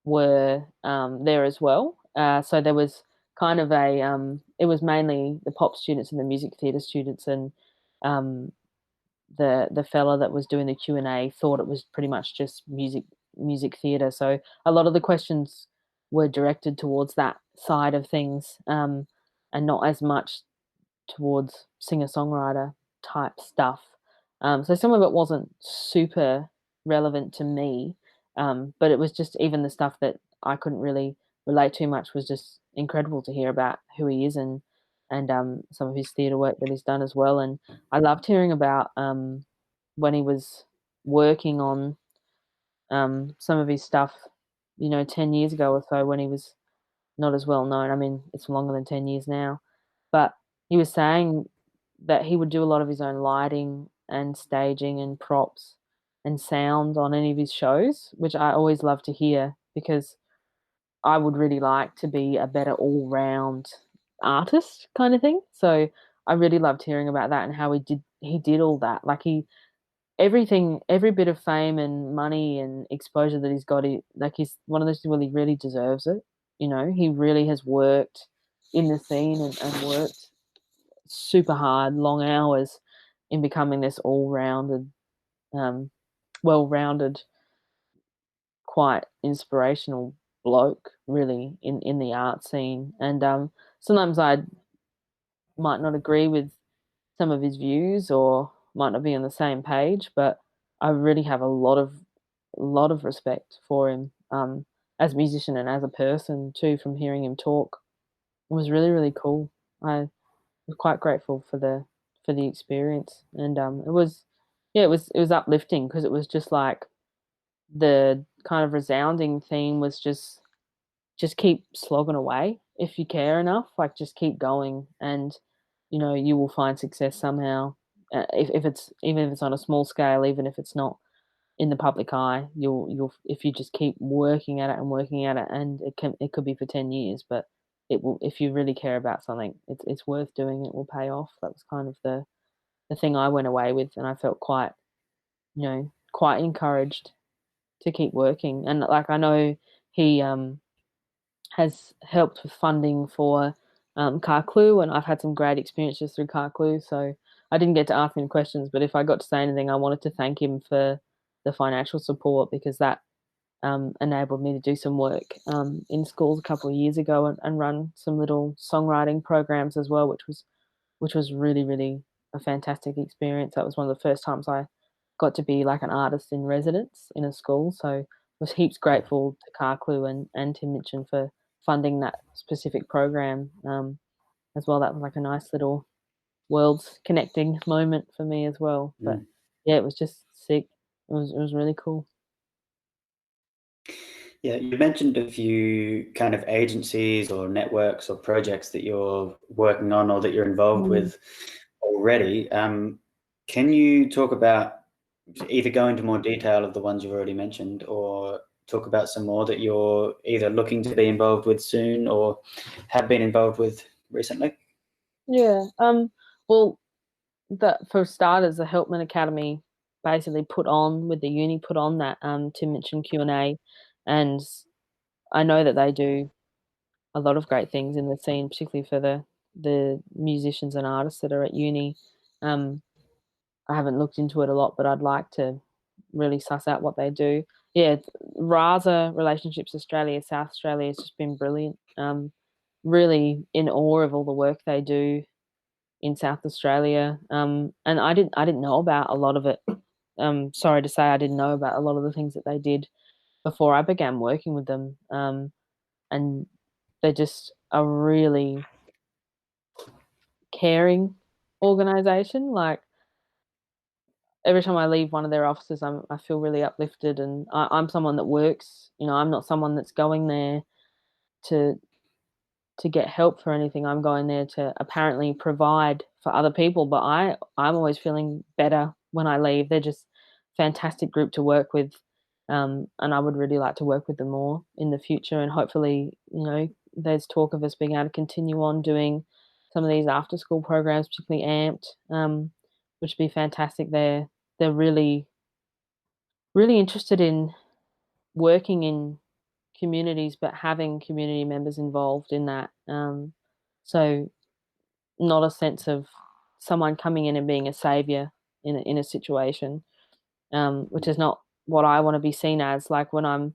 were there as well. So there was kind of it was mainly the pop students and the music theatre students, and um, the fella that was doing the Q&A thought it was pretty much just music theatre. So a lot of the questions were directed towards that side of things, and not as much towards singer-songwriter type stuff. So some of it wasn't super relevant to me, but it was just, even the stuff that I couldn't really relate too much was just incredible to hear about who he is, and some of his theatre work that he's done as well. And I loved hearing about when he was working on some of his stuff, 10 years ago or so, when he was not as well known. I mean, it's longer than 10 years now. But he was saying that he would do a lot of his own lighting and staging and props and sound on any of his shows, which I always love to hear, because I would really like to be a better all-round artist kind of thing. So I really loved hearing about that and how he did all that. Like, every bit of fame and money and exposure that he's got, he's one of those people, he really deserves it. He really has worked in the scene, and worked super hard, long hours, in becoming this all-rounded, um, well-rounded, quite inspirational bloke, really, in the art scene. And sometimes I might not agree with some of his views, or might not be on the same page, but I really have a lot of respect for him, as a musician and as a person too, from hearing him talk. It was really, really cool. I was quite grateful for the experience, and it was, yeah, it was uplifting, because it was just like the kind of resounding theme was just keep slogging away if you care enough. Like, just keep going, and you will find success somehow. If it's, even if it's on a small scale, even if it's not in the public eye, you'll if you just keep working at it and working at it, and it could be for 10 years, but it will, if you really care about something, it's worth doing. It will pay off. That was kind of the thing I went away with, and I felt quite encouraged to keep working. And, like, I know he has helped with funding for Clue, and I've had some great experiences through Clue. So I didn't get to ask him questions, but if I got to say anything, I wanted to thank him for the financial support, because that enabled me to do some work in schools a couple of years ago, and run some little songwriting programs as well, which was really, really a fantastic experience. That was one of the first times I got to be like an artist in residence in a school. So I was heaps grateful to Carclu and Tim Mitchin for funding that specific program, as well. That was like a nice little worlds connecting moment for me as well. But yeah, it was just sick. It was really cool. Yeah, you mentioned a few kind of agencies or networks or projects that you're working on or that you're involved with already. Can you talk about, either go into more detail of the ones you've already mentioned, or talk about some more that you're either looking to be involved with soon or have been involved with recently? Yeah. Well, for starters, the Helpman Academy basically put on that Tim Minchin Q&A, and I know that they do a lot of great things in the scene, particularly for the musicians and artists that are at uni. I haven't looked into it a lot, but I'd like to really suss out what they do. Yeah, RASA, Relationships Australia, South Australia, has just been brilliant. Really in awe of all the work they do in South Australia. And I didn't know about a lot of it. Sorry to say, I didn't know about a lot of the things that they did before I began working with them. And they're just a really caring organization. Like, every time I leave one of their offices, I feel really uplifted, and I'm someone that works. I'm not someone that's going there to get help for anything. I'm going there to apparently provide for other people, but I'm always feeling better when I leave. They're just fantastic group to work with, and I would really like to work with them more in the future. And hopefully, there's talk of us being able to continue on doing some of these after school programs, particularly Amped, which would be fantastic. They're really really interested in working in communities, but having community members involved in that. So not a sense of someone coming in and being a savior in a situation, which is not what I want to be seen as. Like, when I'm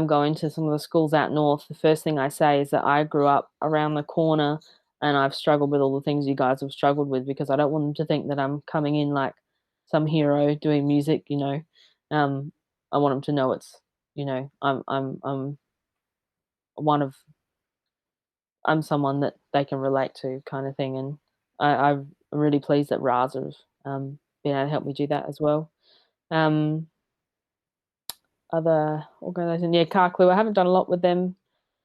going to some of the schools out north, the first thing I say is that I grew up around the corner and I've struggled with all the things you guys have struggled with, because I don't want them to think that I'm coming in like some hero doing music. I want them to know it's, I'm one of I'm someone that they can relate to, kind of thing. And I'm really pleased that Raz have been able to help me do that as well. Um, Other organisation, yeah, Car Clue. I haven't done a lot with them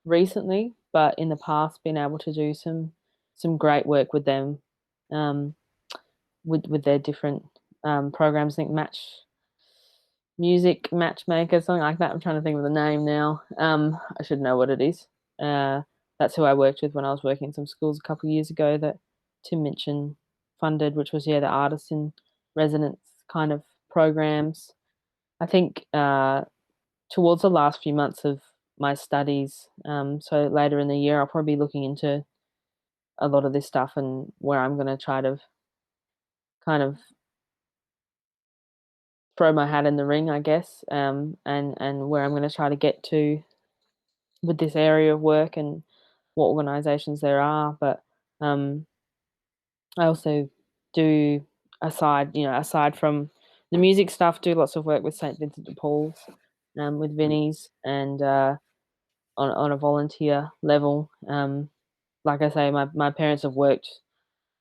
recently, but in the past, been able to do some great work with them, with their different programs. I think Music Matchmaker, something like that. I'm trying to think of the name now. I should know what it is. That's who I worked with when I was working in some schools a couple of years ago, that Tim Minchin funded, which was, the artist in residence kind of programs. I think towards the last few months of my studies, so later in the year, I'll probably be looking into a lot of this stuff, and where I'm going to try to kind of throw my hat in the ring, I guess, and where I'm going to try to get to with this area of work and what organisations there are. But I also do, aside from the music stuff, do lots of work with St Vincent de Paul's, with Vinnie's, and on a volunteer level. Like I say, my parents have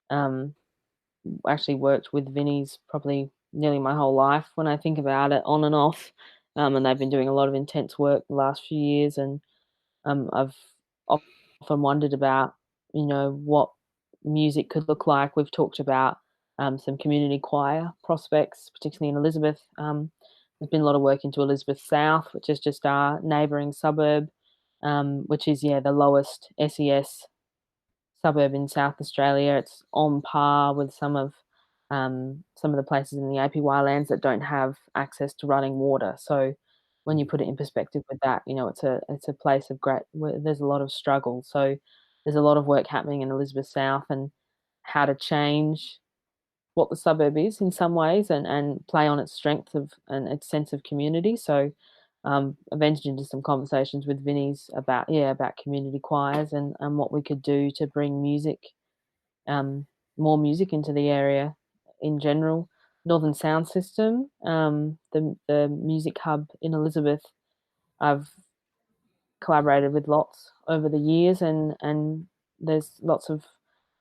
um, actually worked with Vinnie's probably nearly my whole life, when I think about it, on and off. And they've been doing a lot of intense work the last few years, and I've often wondered about, what music could look like. We've talked about some community choir prospects, particularly in Elizabeth. There's been a lot of work into Elizabeth South, which is just our neighbouring suburb, which is, the lowest SES suburb in South Australia. It's on par with some of the places in the APY lands that don't have access to running water. So when you put it in perspective with that, it's a place of great, where there's a lot of struggle. So there's a lot of work happening in Elizabeth South, and how to change what the suburb is in some ways, and play on its strength and its sense of community. So I've entered into some conversations with Vinnie's about community choirs, and what we could do to bring music, more music into the area in general. Northern Sound System, the music hub in Elizabeth, I've collaborated with lots over the years, and there's lots of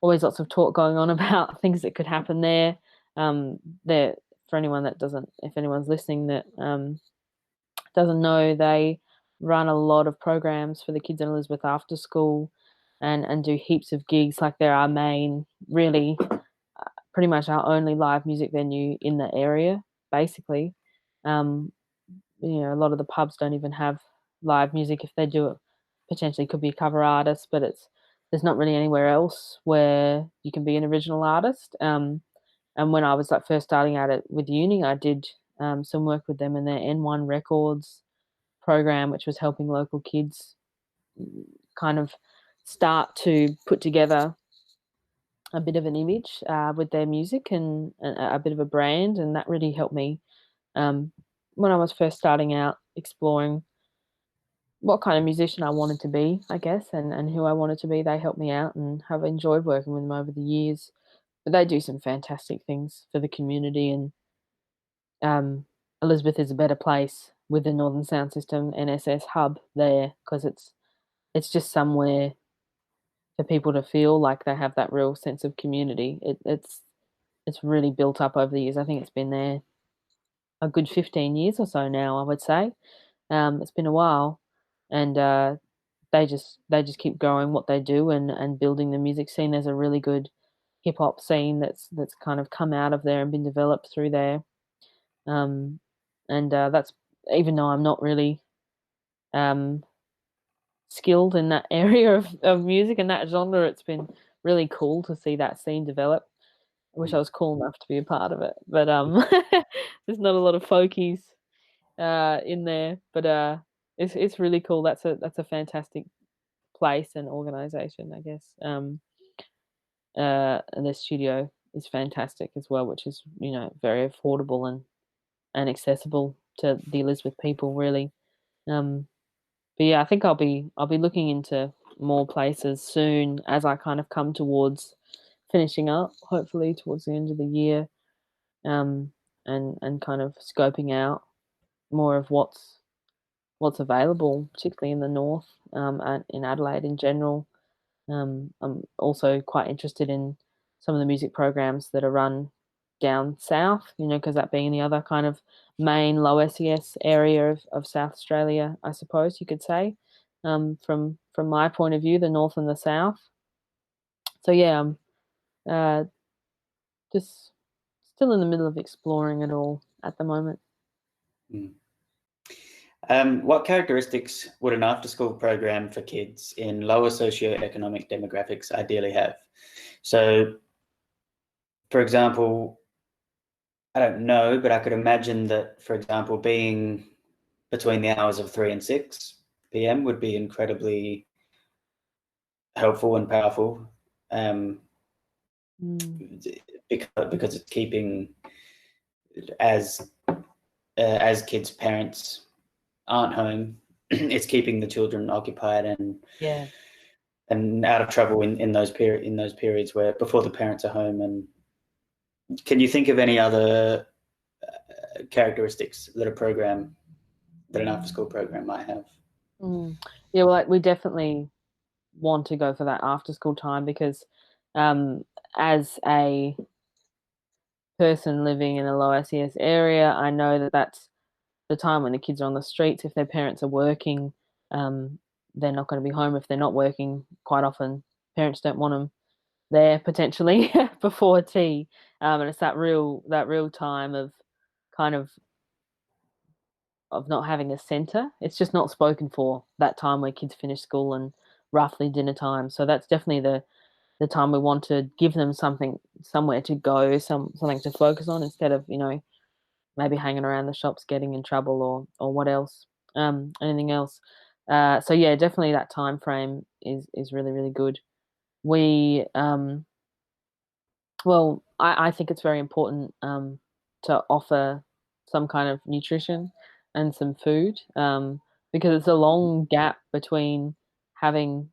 always lots of talk going on about things that could happen there. There, for anyone that doesn't, if anyone's listening that doesn't know, they run a lot of programs for the kids in Elizabeth after school, and do heaps of gigs. Like they're our main, really, pretty much our only live music venue in the area, basically. Um, a lot of the pubs don't even have live music. If they do, it potentially could be a cover artist, but there's not really anywhere else where you can be an original artist. And when I was like first starting out with uni, I did some work with them in their N1 Records program, which was helping local kids kind of start to put together a bit of an image with their music and a bit of a brand, and that really helped me when I was first starting out exploring what kind of musician I wanted to be, I guess, and who I wanted to be. They helped me out and have enjoyed working with them over the years. But they do some fantastic things for the community, and Elizabeth is a better place with the Northern Sound System NSS hub there, because it's just somewhere for people to feel like they have that real sense of community. It's really built up over the years. I think it's been there a good 15 years or so now, I would say. It's been a while, and they just keep growing what they do and building the music scene. There's a really good hip hop scene that's kind of come out of there and been developed through there. And that's, even though I'm not really skilled in that area of music and that genre, it's been really cool to see that scene develop. I wish I was cool enough to be a part of it, but there's not a lot of folkies in there. But it's really cool. That's a fantastic place and organization, I guess. And their studio is fantastic as well, which is very affordable and accessible to the Elizabeth people, really. But yeah, I think I'll be looking into more places soon as I kind of come towards finishing up, hopefully towards the end of the year, and kind of scoping out more of what's available, particularly in the north, and in Adelaide in general. I'm also quite interested in some of the music programs that are run down south, because that being the other kind of main low SES area of South Australia, I suppose you could say, from my point of view, the north and the south. So yeah, I'm just still in the middle of exploring it all at the moment. What characteristics would an after-school program for kids in lower socio-economic demographics ideally have? So, for example, I don't know, but I could imagine that, for example, being between the hours of 3 and 6 p.m. would be incredibly helpful and powerful, because it's keeping, as kids' parents aren't home, it's keeping the children occupied and out of trouble in those periods where before the parents are home. And can you think of any other characteristics that an after-school program might have? Yeah, well, we definitely want to go for that after-school time, because as a person living in a low SES area, I know that that's the time when the kids are on the streets. If their parents are working, they're not going to be home. If they're not working, quite often parents don't want them there potentially before tea, and it's that real time of kind of not having a centre. It's just not spoken for, that time where kids finish school and roughly dinner time. So that's definitely the time we want to give them somewhere to go, something to focus on, instead of maybe hanging around the shops getting in trouble or what else, anything else. So yeah, definitely that time frame is really, really good. We well, I think it's very important to offer some kind of nutrition and some food, because it's a long gap between having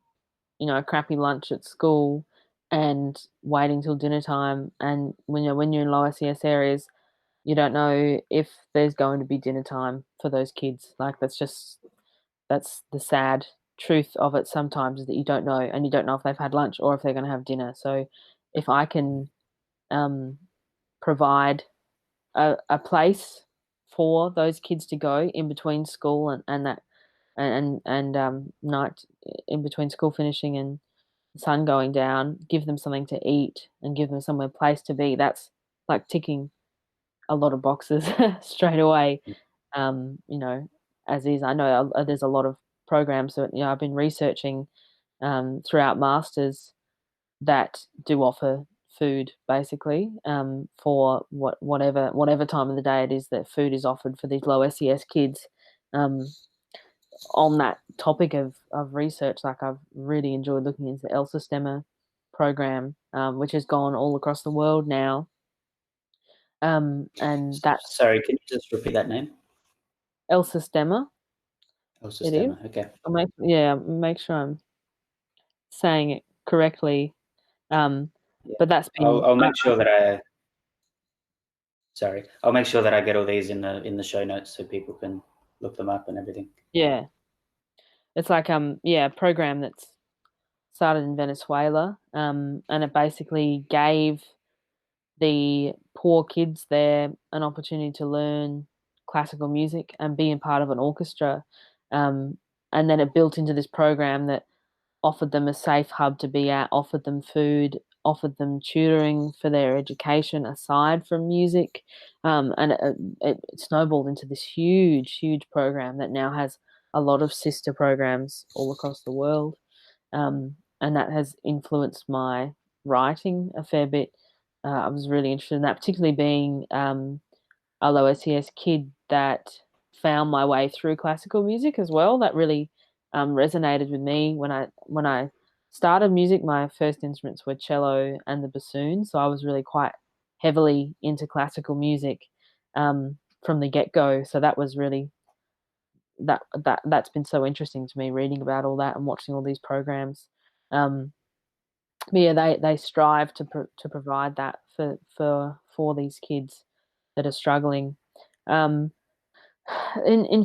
a crappy lunch at school and waiting till dinner time. And when you're in low SES areas, you don't know if there's going to be dinner time for those kids. Like that's the sad truth of it sometimes is that you don't know, and you don't know if they've had lunch or if they're going to have dinner. So if I can provide a place for those kids to go in between school and that and night in between school finishing and the sun going down, give them something to eat and give them somewhere place to be, that's like ticking a lot of boxes straight away. You know, as is, I know there's a lot of programs that, you know, I've been researching throughout masters that do offer food basically for whatever time of the day it is that food is offered for these low SES kids. On that topic of research, like I've really enjoyed looking into the Elsa Stemmer program, which has gone all across the world now. And that's Sorry, can you just repeat that name? Elsa Stemmer. Elsa It is. Stemmer. Okay. Make sure I'm saying it correctly. But that's been. I'll make sure that I'll make sure that I get all these in the show notes so people can look them up and everything. Yeah, it's like a program that's started in Venezuela, and it basically gave the poor kids there an opportunity to learn classical music and being part of an orchestra. And then it built into this program that offered them a safe hub to be at, offered them food, offered them tutoring for their education aside from music. And it snowballed into this huge, huge program that now has a lot of sister programs all across the world. And that has influenced my writing a fair bit. I was really interested in that, particularly being a low SES kid that found my way through classical music as well. That really resonated with me when I started music. My first instruments were cello and the bassoon, so I was really quite heavily into classical music from the get go. So that was really that's been so interesting to me, reading about all that and watching all these programs. But yeah, they strive to provide that for these kids that are struggling. In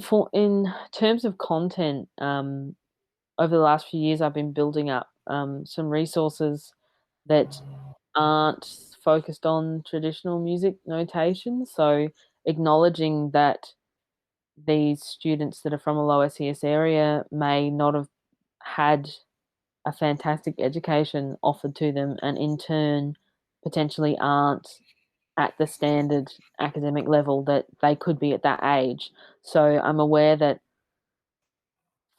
terms of content, over the last few years, I've been building up some resources that aren't focused on traditional music notation. So acknowledging that these students that are from a low SES area may not have had a fantastic education offered to them, and in turn potentially aren't at the standard academic level that they could be at that age. So I'm aware that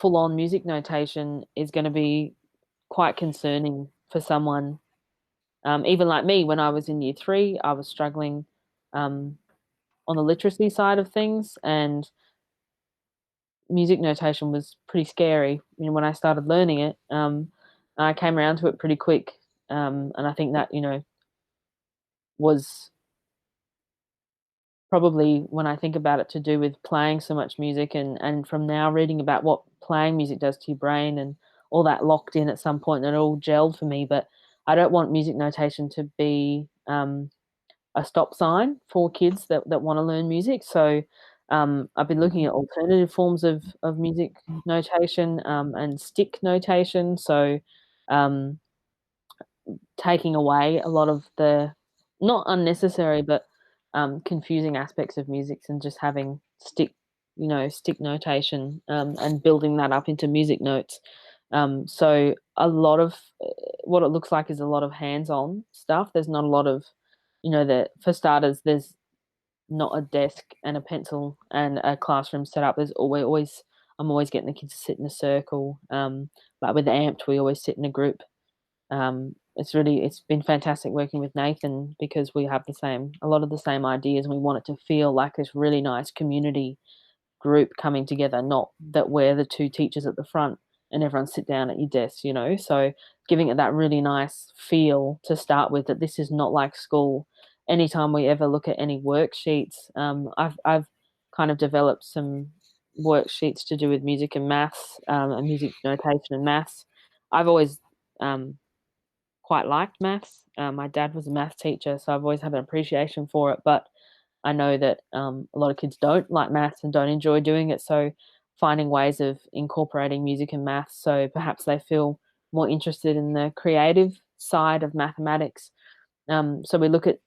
full on music notation is going to be quite concerning for someone. Even like me, when I was in year 3, I was struggling on the literacy side of things, and music notation was pretty scary. You know, when I started learning it, I came around to it pretty quick, and I think that, you know, was probably, when I think about it, to do with playing so much music, and from now reading about what playing music does to your brain and all that locked in at some point, and it all gelled for me. But I don't want music notation to be a stop sign for kids that want to learn music. So I've been looking at alternative forms of music notation and stick notation. So um, taking away a lot of the not unnecessary but confusing aspects of music, and just having stick notation and building that up into music notes. So a lot of what it looks like is a lot of hands-on stuff. There's not a lot of, that for starters, there's not a desk and a pencil and a classroom set up. I'm always getting the kids to sit in a circle. Like with Amped, we always sit in a group. It's been fantastic working with Nathan, because we have a lot of the same ideas, and we want it to feel like this really nice community group coming together, not that we're the two teachers at the front and everyone sit down at your desk, so giving it that really nice feel to start with, that this is not like school. Anytime we ever look at any worksheets, I've kind of developed some worksheets to do with music and maths, and music notation and maths. I've always quite liked maths. My dad was a maths teacher, so I've always had an appreciation for it. But I know that a lot of kids don't like maths and don't enjoy doing it. So finding ways of incorporating music and maths, so perhaps they feel more interested in the creative side of mathematics. So we look at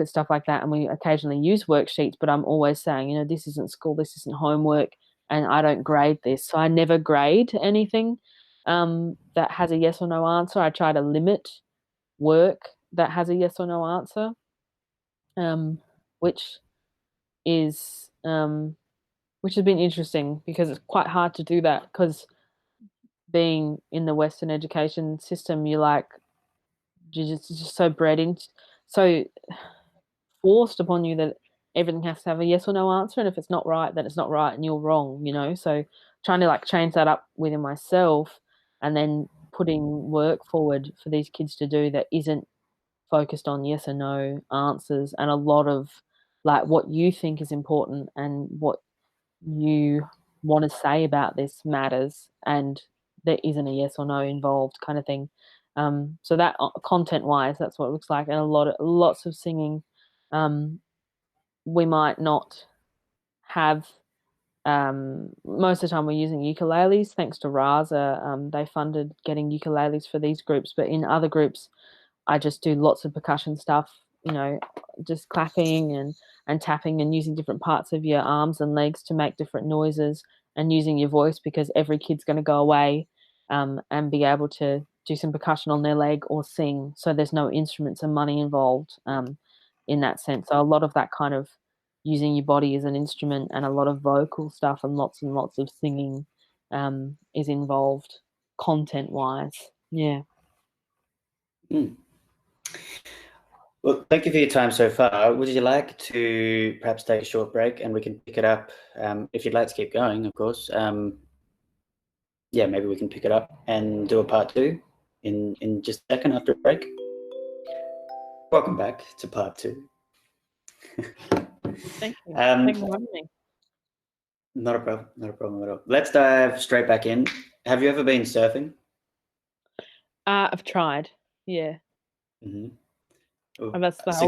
stuff like that, and we occasionally use worksheets. But I'm always saying, this isn't school, this isn't homework, and I don't grade this. So I never grade anything that has a yes or no answer. I try to limit work that has a yes or no answer, which is which has been interesting because it's quite hard to do that, because being in the Western education system, you're just so bred in, so forced upon you that everything has to have a yes or no answer, and if it's not right, then it's not right and you're wrong, so trying to change that up within myself, and then putting work forward for these kids to do that isn't focused on yes or no answers, and a lot of what you think is important and what you want to say about this matters, and there isn't a yes or no involved kind of thing. So that content wise, that's what it looks like, and lots of singing. We might not have, most of the time we're using ukuleles, thanks to RASA. They funded getting ukuleles for these groups, but in other groups I just do lots of percussion stuff, just clapping and tapping and using different parts of your arms and legs to make different noises, and using your voice, because every kid's going to go away and be able to do some percussion on their leg or sing. So there's no instruments and money involved in that sense. So a lot of that kind of using your body as an instrument, and a lot of vocal stuff and lots of singing is involved content-wise. Yeah. Mm. Well, thank you for your time so far. Would you like to perhaps take a short break and we can pick it up? If you'd like to keep going, of course. Yeah, maybe we can pick it up and do a part 2 in just a second after a break. Welcome back to part 2. Thank you. Thanks for having me. Not a problem at all. Let's dive straight back in. Have you ever been surfing? I've tried. Yeah. Mm-hmm. I'll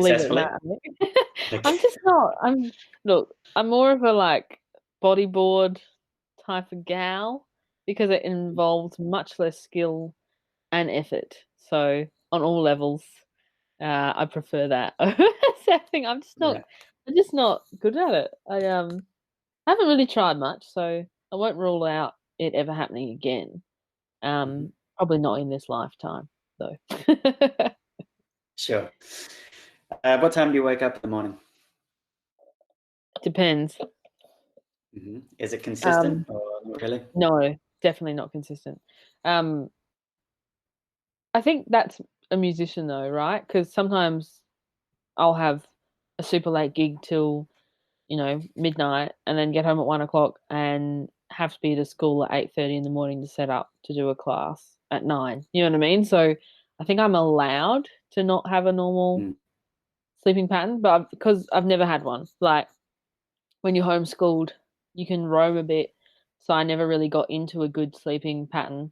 leave it at that. Okay. I'm just not. I'm more of a bodyboard type of gal, because it involves much less skill and effort. So on all levels, I prefer that. Surfing, I'm just not good at it. I haven't really tried much, so I won't rule out it ever happening again. Probably not in this lifetime, though. Sure. What time do you wake up in the morning? Depends. Mm-hmm. Is it consistent or not really? No, definitely not consistent. I think that's a musician though, right? Because sometimes I'll have a super late gig till midnight, and then get home at 1 o'clock and have to be at school at 8:30 in the morning to set up to do a class at 9. You know what I mean? So I think I'm allowed to not have a normal sleeping pattern, but because I've never had one. When you're homeschooled, you can roam a bit. So I never really got into a good sleeping pattern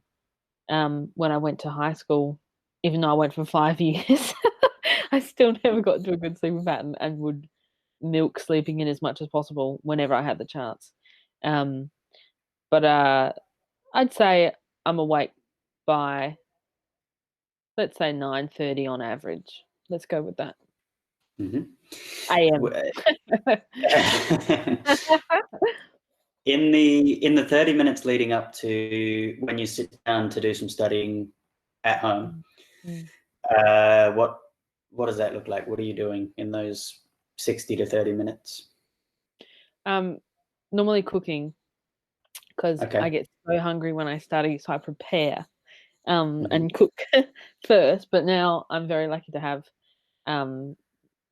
when I went to high school, even though I went for 5 years. I still never got into a good sleeping pattern, and would milk sleeping in as much as possible whenever I had the chance. But I'd say I'm awake by, let's say, 9:30 on average. Let's go with that. Mm-hmm. AM. In the 30 minutes leading up to when you sit down to do some studying at home, what does that look like? What are you doing in those 60 to 30 minutes? Normally cooking, because I get so hungry when I study, so I prepare and cook first. But now I'm very lucky to have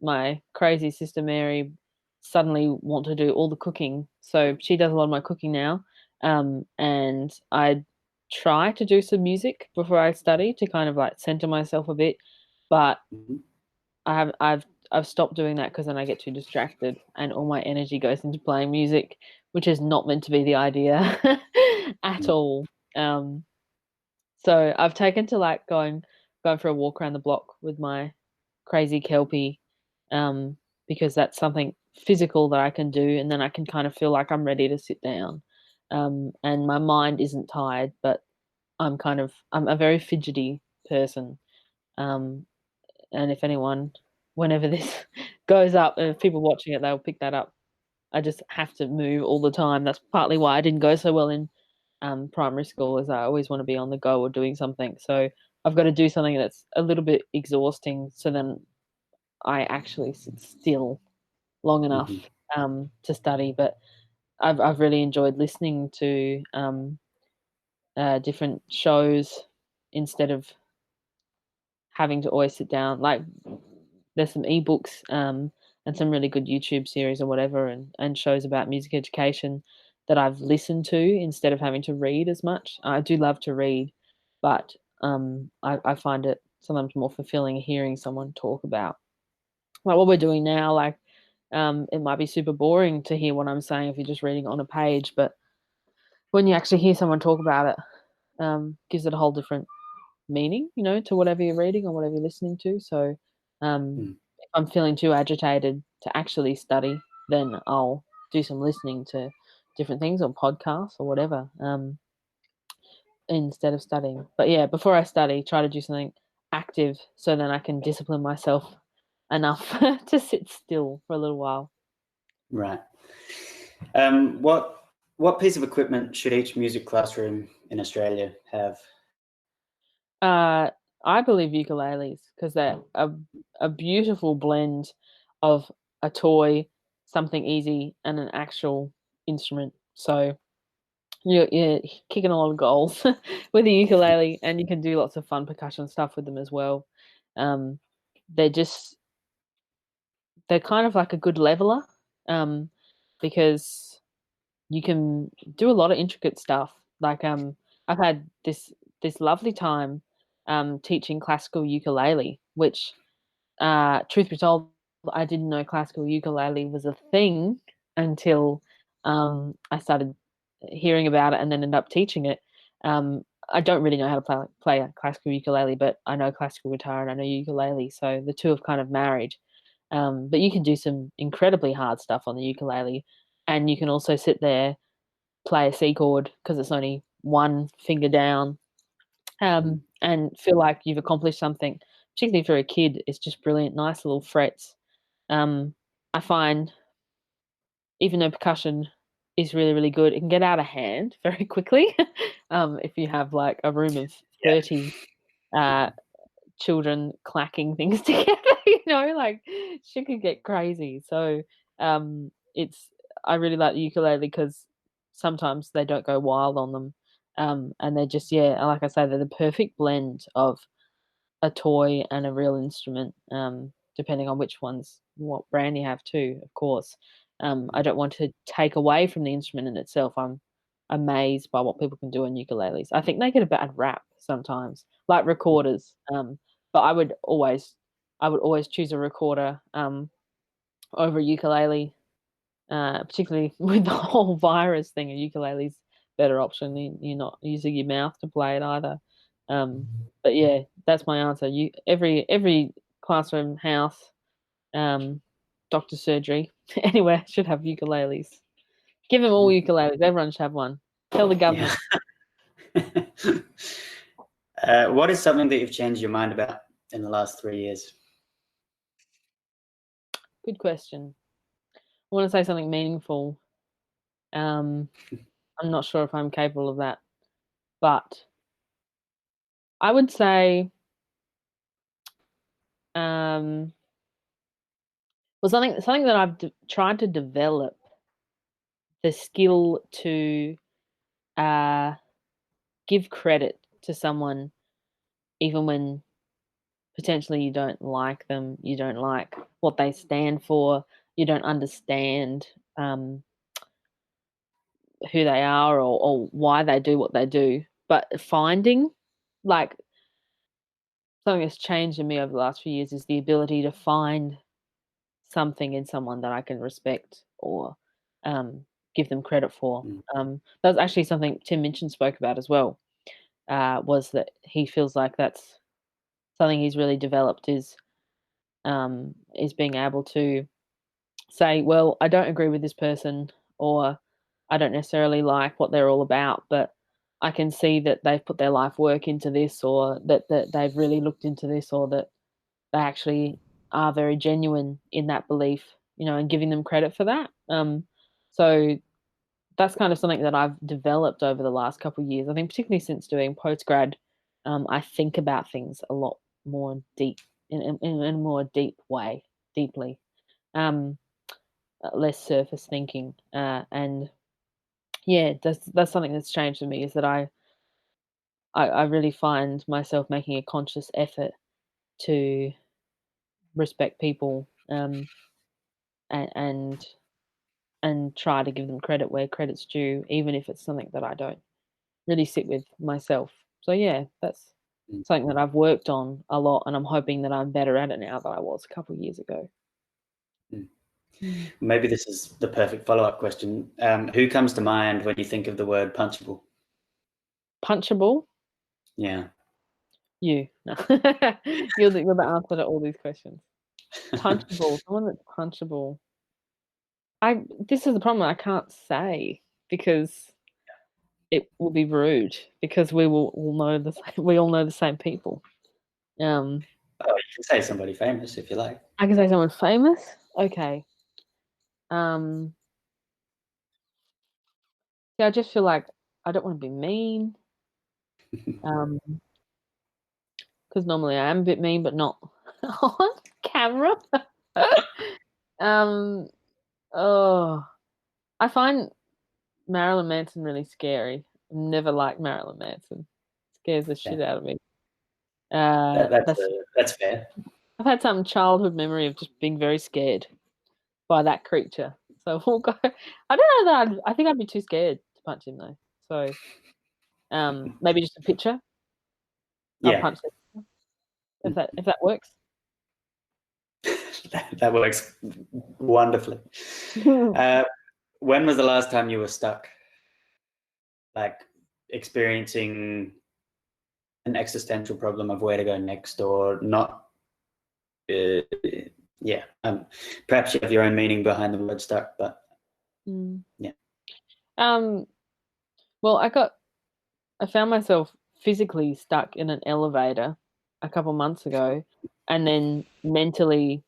my crazy sister Mary suddenly want to do all the cooking, so she does a lot of my cooking now, and I try to do some music before I study to kind of center myself a bit, but I've stopped doing that, because then I get too distracted and all my energy goes into playing music, which is not meant to be the idea at all. So I've taken to going for a walk around the block with my crazy Kelpie, because that's something physical that I can do, and then I can kind of feel like I'm ready to sit down. and my mind isn't tired, but I'm a very fidgety person. And if anyone, whenever this goes up, and if people watching it, they'll pick that up. I just have to move all the time. That's partly why I didn't go so well in primary school, is I always want to be on the go or doing something. So I've got to do something that's a little bit exhausting, so then I actually sit still long enough to study. But I've really enjoyed listening to different shows instead of having to always sit down. Like, there's some ebooks and some really good YouTube series or whatever, and shows about music education that I've listened to instead of having to read as much. I do love to read, but I find it sometimes more fulfilling hearing someone talk about like what we're doing now. Like, it might be super boring to hear what I'm saying if you're just reading on a page, but when you actually hear someone talk about it, gives it a whole different meaning, to whatever you're reading or whatever you're listening to. So if I'm feeling too agitated to actually study, then I'll do some listening to different things or podcasts or whatever instead of studying. But yeah, before I study, try to do something active so then I can discipline myself enough to sit still for a little while. Right. What piece of equipment should each music classroom in Australia have? I believe ukuleles, because they're a beautiful blend of a toy, something easy, and an actual instrument. So you're kicking a lot of goals with the ukulele, and you can do lots of fun percussion stuff with them as well. Um, they're kind of like a good leveler, because you can do a lot of intricate stuff. Like, I've had this lovely time teaching classical ukulele, which, truth be told, I didn't know classical ukulele was a thing until I started hearing about it and then ended up teaching it. I don't really know how to play a classical ukulele, but I know classical guitar and I know ukulele, so the two have kind of married. But you can do some incredibly hard stuff on the ukulele, and you can also sit there, play a C chord because it's only one finger down, and feel like you've accomplished something. Particularly for a kid, it's just brilliant. Nice little frets. I find, even though percussion is really, really good, it can get out of hand very quickly. If you have like a room of 30 children clacking things together, like shit could get crazy. So I really like the ukulele because sometimes they don't go wild on them. And they're just, yeah, like I say, they're the perfect blend of a toy and a real instrument, depending on what brand you have too, of course. I don't want to take away from the instrument in itself. I'm amazed by what people can do on ukuleles. I think they get a bad rap sometimes, like recorders. But I would always choose a recorder over a ukulele, particularly with the whole virus thing. A ukulele's better option. You're not using your mouth to play it either. But yeah, that's my answer. Every classroom, house, doctor surgery, anywhere should have ukuleles. Give them all ukuleles. Everyone should have one. Tell the government. What is something that you've changed your mind about in the last 3 years? Good question. I want to say something meaningful. I'm not sure if I'm capable of that, but I would say well, something that I've tried to develop the skill to give credit to someone, even when potentially you don't like them, you don't like what they stand for, you don't understand who they are or why they do what they do. But finding, like, something that's changed in me over the last few years is the ability to find something in someone that I can respect or give them credit for. That was actually something Tim Minchin spoke about as well. Was that he feels like that's something he's really developed is being able to say, well, I don't agree with this person, or I don't necessarily like what they're all about, but I can see that they've put their life work into this, or that they've really looked into this, or that they actually are very genuine in that belief, and giving them credit for that. So that's kind of something that I've developed over the last couple of years. I think particularly since doing postgrad, I think about things a lot more deep in a more deep way, deeply, less surface thinking, and yeah, that's something that's changed for me, is that I really find myself making a conscious effort to respect people, and try to give them credit where credit's due, even if it's something that I don't really sit with myself. So yeah, that's Mm. something that I've worked on a lot, and I'm hoping that I'm better at it now than I was a couple of years ago. Mm. Mm. Maybe this is the perfect follow-up question. Who comes to mind when you think of the word punchable? Punchable? Yeah. You. No. You're the answer to all these questions. Punchable, someone that's punchable. This is the problem, I can't say, because it will be rude, because we'll know we all know the same people. Oh, you can say somebody famous if you like. I can say someone famous? Okay. Um, yeah, I just feel like I don't wanna be mean, because normally I am a bit mean, but not on camera. Um, oh, I find Marilyn Manson really scary. Never liked Marilyn Manson. Scares the Yeah, shit out of me. that's That's that's fair. I've had some childhood memory of just being very scared by that creature. So we'll go. I don't know that I think I'd be too scared to punch him though. So maybe just a picture. I'll Yeah, punch it if that works. that works wonderfully. When was the last time you were stuck, like experiencing an existential problem of where to go next, or not? Uh, yeah, perhaps you have your own meaning behind the word stuck, but Mm. yeah. Well, I found myself physically stuck in an elevator a couple months ago, and then mentally,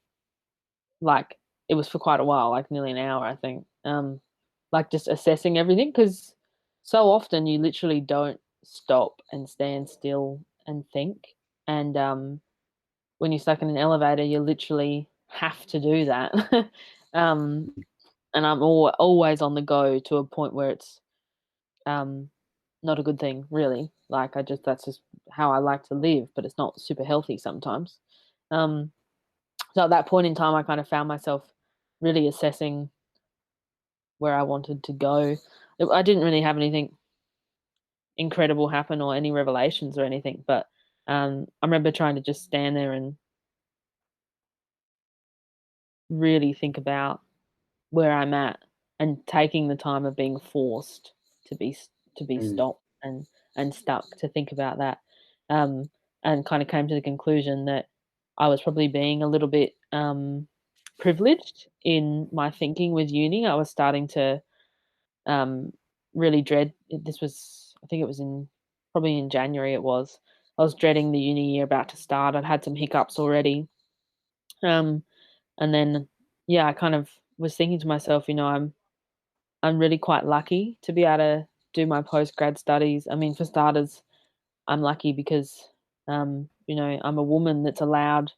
like, it was for quite a while, like nearly an hour, I think. Like, just assessing everything, because so often you literally don't stop and stand still and think. And when you're stuck in an elevator, you literally have to do that. um, and I'm always on the go, to a point where it's um, not a good thing, really. Like, that's just how I like to live, but it's not super healthy sometimes. Um, so at that point in time, I kind of found myself really assessing where I wanted to go. I didn't really have anything incredible happen or any revelations or anything, but I remember trying to just stand there and really think about where I'm at, and taking the time of being forced to be Mm, stopped and stuck to think about that, um, and kind of came to the conclusion that I was probably being a little bit privileged in my thinking with uni. I was starting to um, really dread. This was, I think it was probably in January. It was. I was dreading the uni year about to start. I'd had some hiccups already, um, and then yeah, I kind of was thinking to myself, I'm really quite lucky to be able to do my postgrad studies. I mean, for starters, I'm lucky because, I'm a woman that's allowed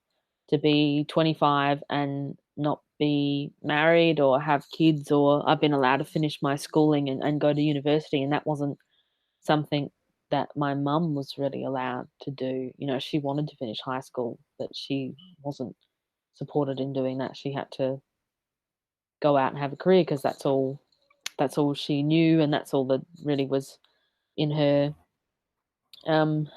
to be 25 and not be married or have kids, or I've been allowed to finish my schooling and go to university. And that wasn't something that my mum was really allowed to do. She wanted to finish high school, but she wasn't supported in doing that. She had to go out and have a career, because that's all she knew, and that's all that really was in her um,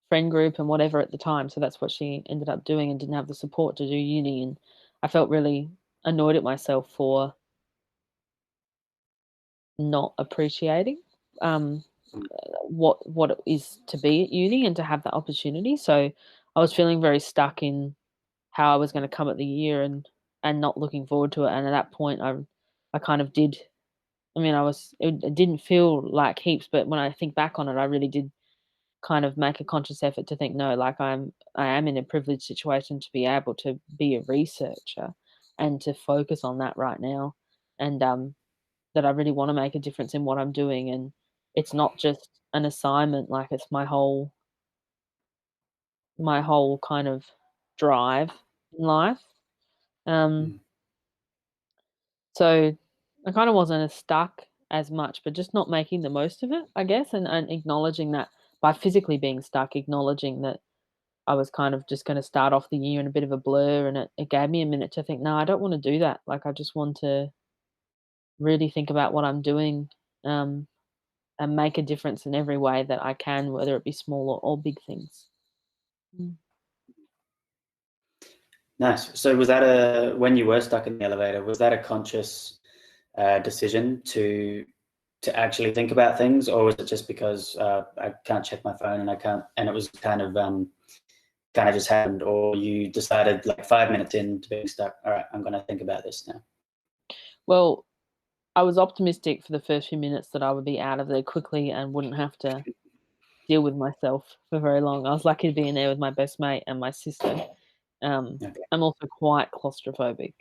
friend group and whatever at the time. So that's what she ended up doing, and didn't have the support to do uni. And I felt really annoyed at myself for not appreciating um, mm, what it is to be at uni and to have that opportunity. So I was feeling very stuck in how I was going to come at the year, and not looking forward to it. And at that point, I kind of did I mean, it didn't feel like heaps, but when I think back on it, I really did kind of make a conscious effort to think, no, like I am in a privileged situation to be able to be a researcher and to focus on that right now, and that I really want to make a difference in what I'm doing, and it's not just an assignment, like it's my whole kind of drive in life. Um, Mm. so I kind of wasn't as stuck as much, but just not making the most of it, I guess, and acknowledging that by physically being stuck, acknowledging that I was kind of just going to start off the year in a bit of a blur, and it gave me a minute to think, no, I don't want to do that. Like, I just want to really think about what I'm doing, um, and make a difference in every way that I can, whether it be small or big things. Mm. Nice. So was that when you were stuck in the elevator, was that a conscious decision to actually think about things, or was it just because I can't check my phone and I can't, and it was kind of just happened, or you decided like 5 minutes into being stuck, all right, I'm going to think about this now? Well, I was optimistic for the first few minutes that I would be out of there quickly and wouldn't have to deal with myself for very long. I was lucky to be in there with my best mate and my sister. Okay. I'm also quite claustrophobic,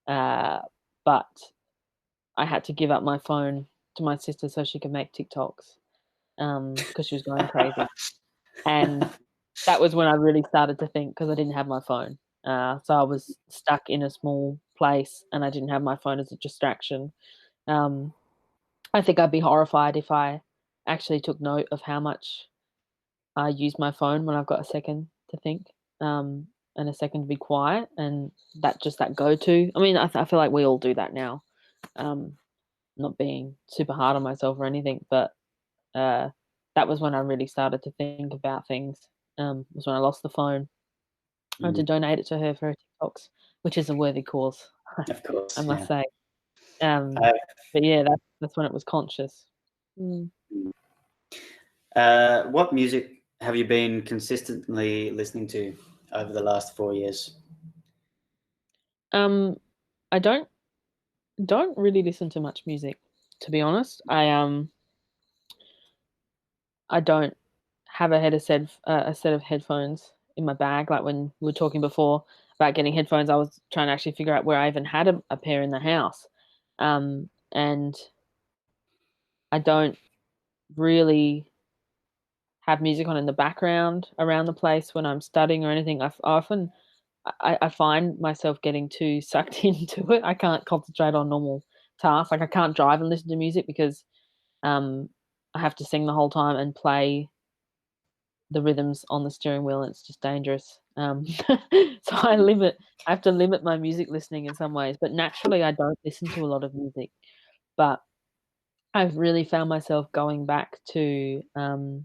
but I had to give up my phone to my sister so she could make TikToks, because she was going crazy. And that was when I really started to think, because I didn't have my phone. So I was stuck in a small place and I didn't have my phone as a distraction. Um, I think I'd be horrified if I actually took note of how much I use my phone when I've got a second to think, and a second to be quiet, and that go-to. I mean, I feel like we all do that now. Um, Not being super hard on myself or anything, but uh, that was when I really started to think about things. Was when I lost the phone. I had to Mm, donate it to her for her TikToks, which is a worthy cause, of I course, must yeah. say. I, But yeah, that's when it was conscious. Mm. what music have you been consistently listening to over the last 4 years? Um, I don't really listen to much music, to be honest. I don't have a set of headphones in my bag. Like when we were talking before about getting headphones, I was trying to actually figure out where I even had a pair in the house, and I don't really have music on in the background around the place when I'm studying or anything. I find myself getting too sucked into it. I can't concentrate on normal tasks. Like I can't drive and listen to music because um, I have to sing the whole time and play the rhythms on the steering wheel, and it's just dangerous. So I have to limit my music listening in some ways. But naturally, I don't listen to a lot of music. But I've really found myself going back to the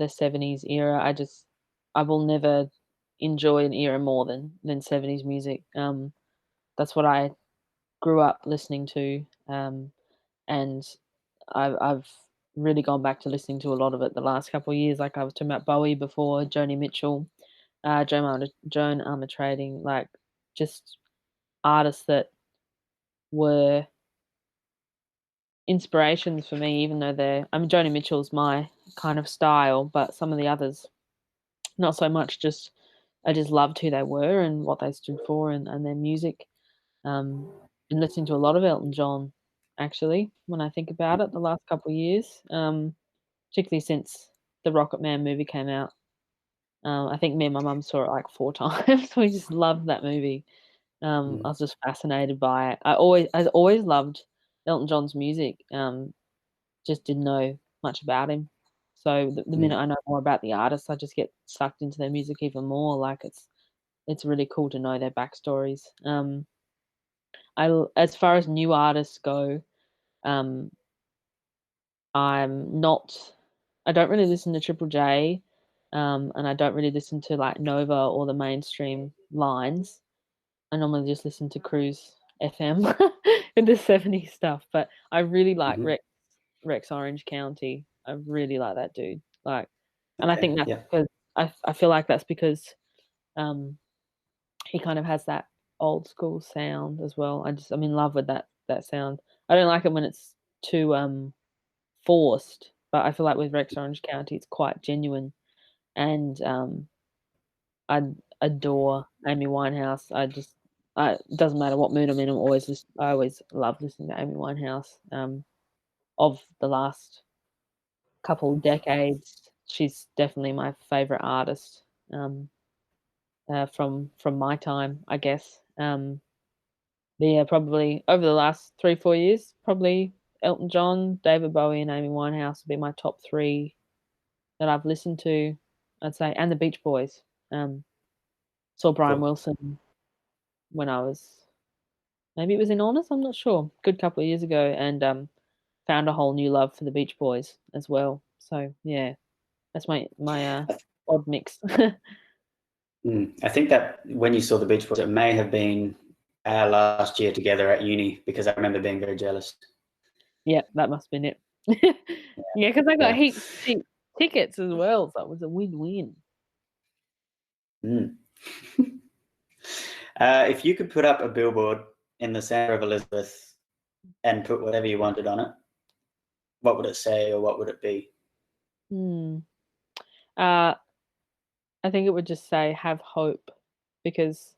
70s era. I will never enjoy an era more than 70s music. That's what I grew up listening to, and I've really gone back to listening to a lot of it the last couple of years. Like I was talking about Bowie before, Joni Mitchell, Joan Armatrading, like just artists that were inspirations for me, even though Joni Mitchell's my kind of style, but some of the others, not so much. I just loved who they were and what they stood for, and their music. Been listening to a lot of Elton John, actually, when I think about it, the last couple of years, particularly since the Rocket Man movie came out. I think me and my mum saw it like 4 times. We just loved that movie. I Mm, was just fascinated by it. I always loved Elton John's music, just didn't know much about him. So the mm, minute I know more about the artist, I just get sucked into their music even more. Like it's really cool to know their backstories. As far as new artists go, um, I'm not. I don't really listen to Triple J, and I don't really listen to like Nova or the mainstream lines. I normally just listen to Cruise FM and the 70s stuff. But I really like mhm. Rex Orange County. I really like that dude. Like, and I Okay, think that's yeah. because I feel like that's because um, he kind of has that old school sound as well. I'm in love with that that sound. I don't like it when it's too forced, but I feel like with Rex Orange County, it's quite genuine, and I adore Amy Winehouse. It doesn't matter what mood I'm in. I always love listening to Amy Winehouse. Of the last couple decades, she's definitely my favorite artist. From my time, I guess. But yeah, probably over the last 3-4 years, probably Elton John, David Bowie, and Amy Winehouse would be my top 3 that I've listened to, I'd say, and the Beach Boys. Saw Brian Cool. Wilson when I was, maybe it was in Honours, I'm not sure, good couple of years ago, and found a whole new love for the Beach Boys as well. So yeah, that's my odd mix. I think that when you saw the Beach Boys, it may have been our last year together at uni, because I remember being very jealous. Yeah, that must have been it. Yeah, because I got heaps cheap tickets as well, so it was a win-win. If you could put up a billboard in the center of Elizabeth and put whatever you wanted on it, what would it say, or what would it be? Uh, I think it would just say "have hope," because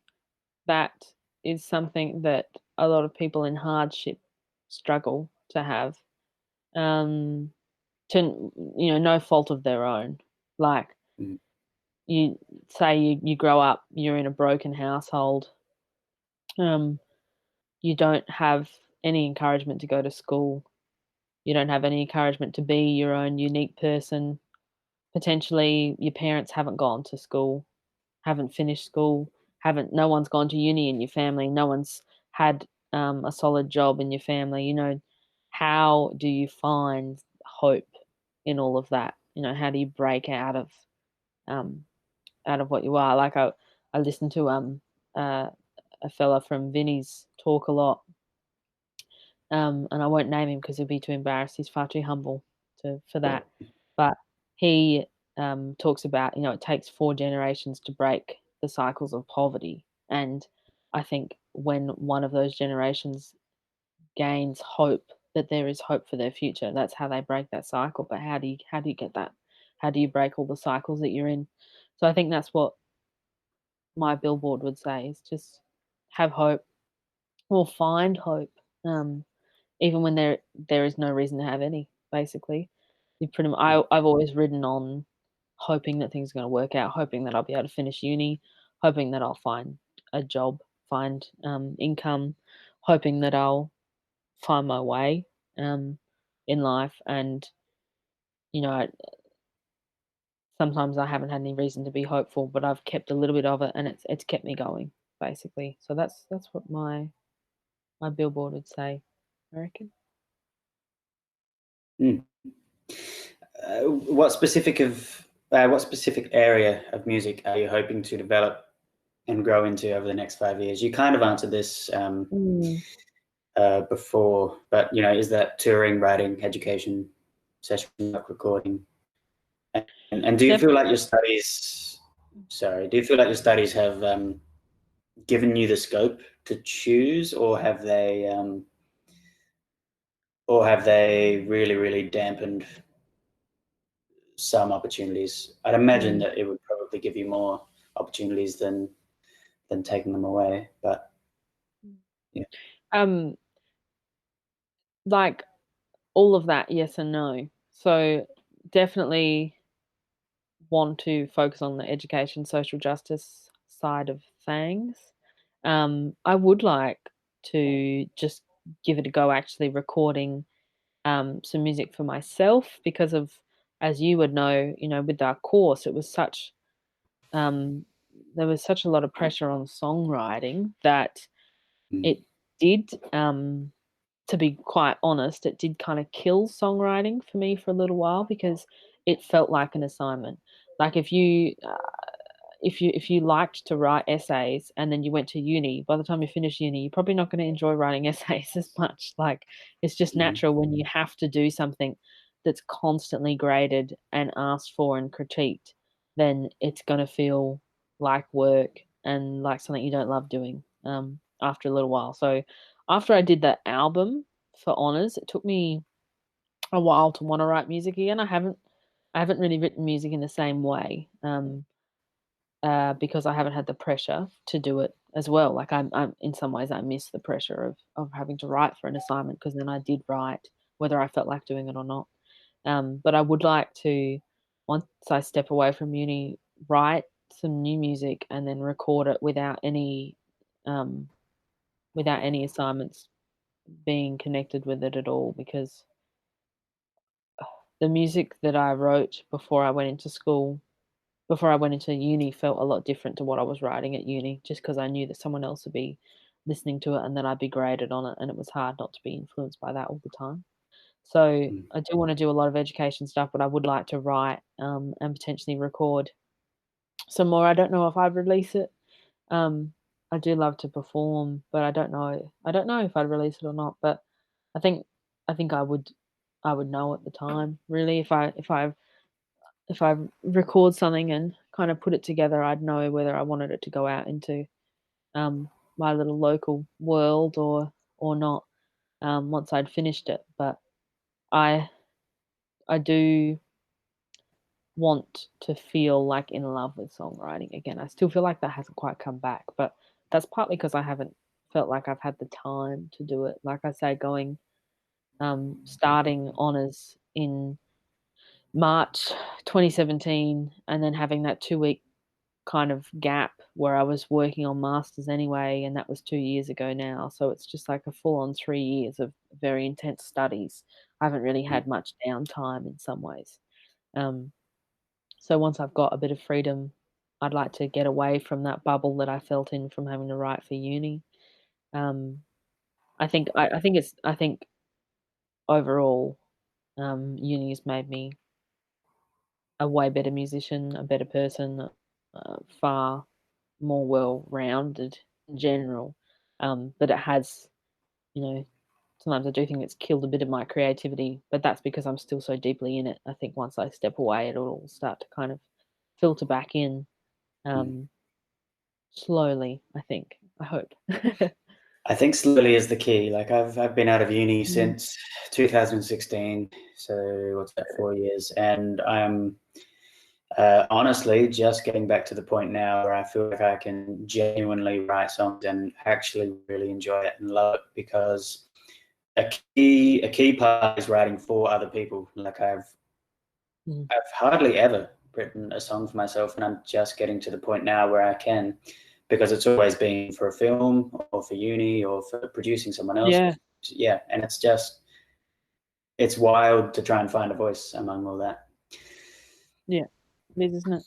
that is something that a lot of people in hardship struggle to have, to no fault of their own. Like, Mm. you say you grow up, you're in a broken household, you don't have any encouragement to go to school, you don't have any encouragement to be your own unique person. Potentially, your parents haven't gone to school, haven't finished school, haven't no one's gone to uni in your family, no one's had, a solid job in your family, how do you find hope in all of that? How do you break um, out of what you are? Like, I listen to, uh, a fella from Vinny's talk a lot, and I won't name him because he'll be too embarrassed, he's far too humble for that, but he, talks about, it takes 4 generations to break the cycles of poverty, and I think when one of those generations gains hope that there is hope for their future, that's how they break that cycle. But how do you get that? How do you break all the cycles that you're in? So I think that's what my billboard would say, is just have hope, or find hope, even when there is no reason to have any, basically. I've always ridden on hoping that things are gonna work out, hoping that I'll be able to finish uni, hoping that I'll find a job, find, income, hoping that I'll find my way, in life, and, I sometimes I haven't had any reason to be hopeful, but I've kept a little bit of it, and it's kept me going, basically. So that's what my billboard would say, I reckon. Mm. What specific area of music are you hoping to develop and grow into over the next 5 years? You kind of answered this Mm. before, but is that touring, writing, education, session work, recording? And do you feel Definitely. like your studies? Sorry, do you feel like your studies have given you the scope to choose, or have they really, really dampened some opportunities? I'd imagine Mm. that it would probably give you more opportunities than taking them away. But yeah. Um, like, all of that, yes and no. So, definitely want to focus on the education, social justice side of things. I would like to just give it a go, actually recording, some music for myself, because of, as you would know, with our course, it was um, there was such a lot of pressure on songwriting that Mm. it did, to be quite honest, it did kind of kill songwriting for me for a little while, because it felt like an assignment. Like, if you liked to write essays and then you went to uni, by the time you finish uni, you're probably not going to enjoy writing essays as much. Like, it's just Mhm. natural when you have to do something that's constantly graded and asked for and critiqued, then it's going to feel like work and like something you don't love doing, after a little while. So after I did that album for honors, it took me a while to want to write music again. I haven't really written music in the same way. Because I haven't had the pressure to do it as well. Like I'm in some ways I miss the pressure of having to write for an assignment, because then I did write whether I felt like doing it or not. But I would like to, once I step away from uni, write some new music and then record it um, without any assignments being connected with it at all, because the music that I wrote before I went into uni felt a lot different to what I was writing at uni, just because I knew that someone else would be listening to it and then I'd be graded on it, and it was hard not to be influenced by that all the time. So Mm. I do want to do a lot of education stuff, but I would like to write and potentially record some more. I don't know if I'd release it. Um, I do love to perform, but I don't know. I don't know if I'd release it or not. But I think I would. I would know at the time, really, if I record something and kind of put it together, I'd know whether I wanted it to go out into my little local world or not, once I'd finished it. But I I do want to feel like in love with songwriting again. I still feel like that hasn't quite come back, but that's partly because I haven't felt like I've had the time to do it. Like I say, starting honors in March 2017 and then having that 2 week kind of gap where I was working on masters anyway, and that was 2 years ago now. So it's just like a full on 3 years of very intense studies. I haven't really Mm. had much downtime in some ways. Um, so once I've got a bit of freedom, I'd like to get away from that bubble that I felt in from having to write for uni. Um, I think overall, uni has made me a way better musician, a better person, far more well-rounded in general. But it has, you know, sometimes I do think it's killed a bit of my creativity, but that's because I'm still so deeply in it. I think once I step away, it'll all start to kind of filter back in, Mm. um, slowly, I think. I hope. I think slowly is the key. Like I've been out of uni Mm. since 2016, so what's that, 4 years, and I'm honestly just getting back to the point now where I feel like I can genuinely write songs and actually really enjoy it and love it, because a key part is writing for other people. Like Mm. I've hardly ever written a song for myself, and I'm just getting to the point now where I can, because it's always been for a film or for uni or for producing someone else. Yeah, Yeah, and it's wild to try and find a voice among all that. yeah. It is, isn't it?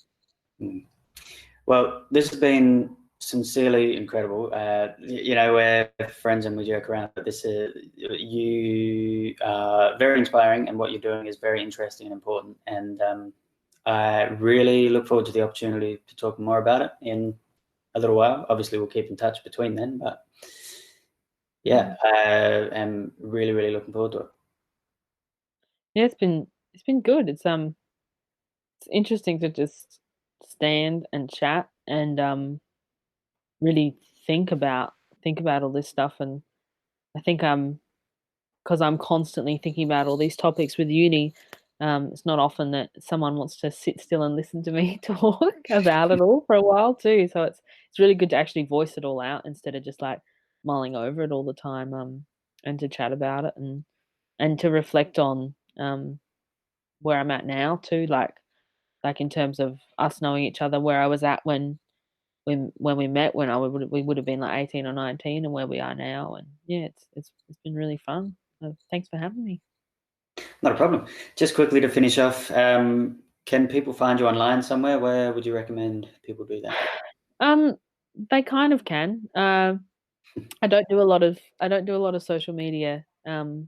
Mm. Well, this has been sincerely incredible. We're friends and we joke around, but you are very inspiring, and what you're doing is very interesting and important. And I really look forward to the opportunity to talk more about it in a little while. Obviously, we'll keep in touch between then, but yeah, Mm. I am really, really looking forward to it. Yeah, it's been good. It's interesting to just stand and chat and really think about all this stuff. And I think because I'm constantly thinking about all these topics with uni, it's not often that someone wants to sit still and listen to me talk about it all for a while too. So it's really good to actually voice it all out instead of just like mulling over it all the time, and to chat about it and to reflect on where I'm at now too, like in terms of us knowing each other, where I was at when we met, when we would have been like 18 or 19, and where we are now. And yeah, it's been really fun. Thanks for having me. Not a problem. Just quickly to finish off, can people find you online somewhere? Where would you recommend people do that? Um, they kind of can. I don't do a lot of social media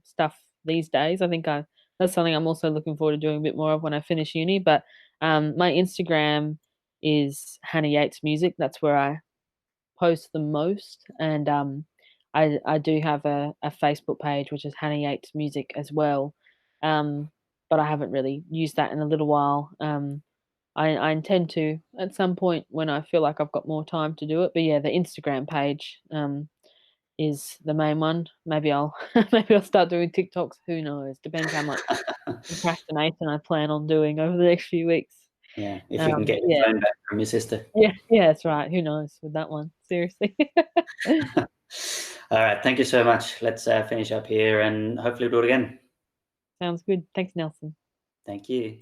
stuff these days. I think that's something I'm also looking forward to doing a bit more of when I finish uni. But my Instagram is Hannah Yates Music. That's where I post the most, and I do have a Facebook page which is Hannah Yates Music as well, but I haven't really used that in a little while. I intend to at some point when I feel like I've got more time to do it. But yeah, the Instagram page, is the main one. Maybe I'll start doing TikToks. Who knows? Depends how much procrastination I plan on doing over the next few weeks. Yeah, if you can get your phone back from your sister. Yeah, that's right. Who knows with that one? Seriously. All right, thank you so much. Let's finish up here and hopefully do it again. Sounds good. Thanks, Nelson. Thank you.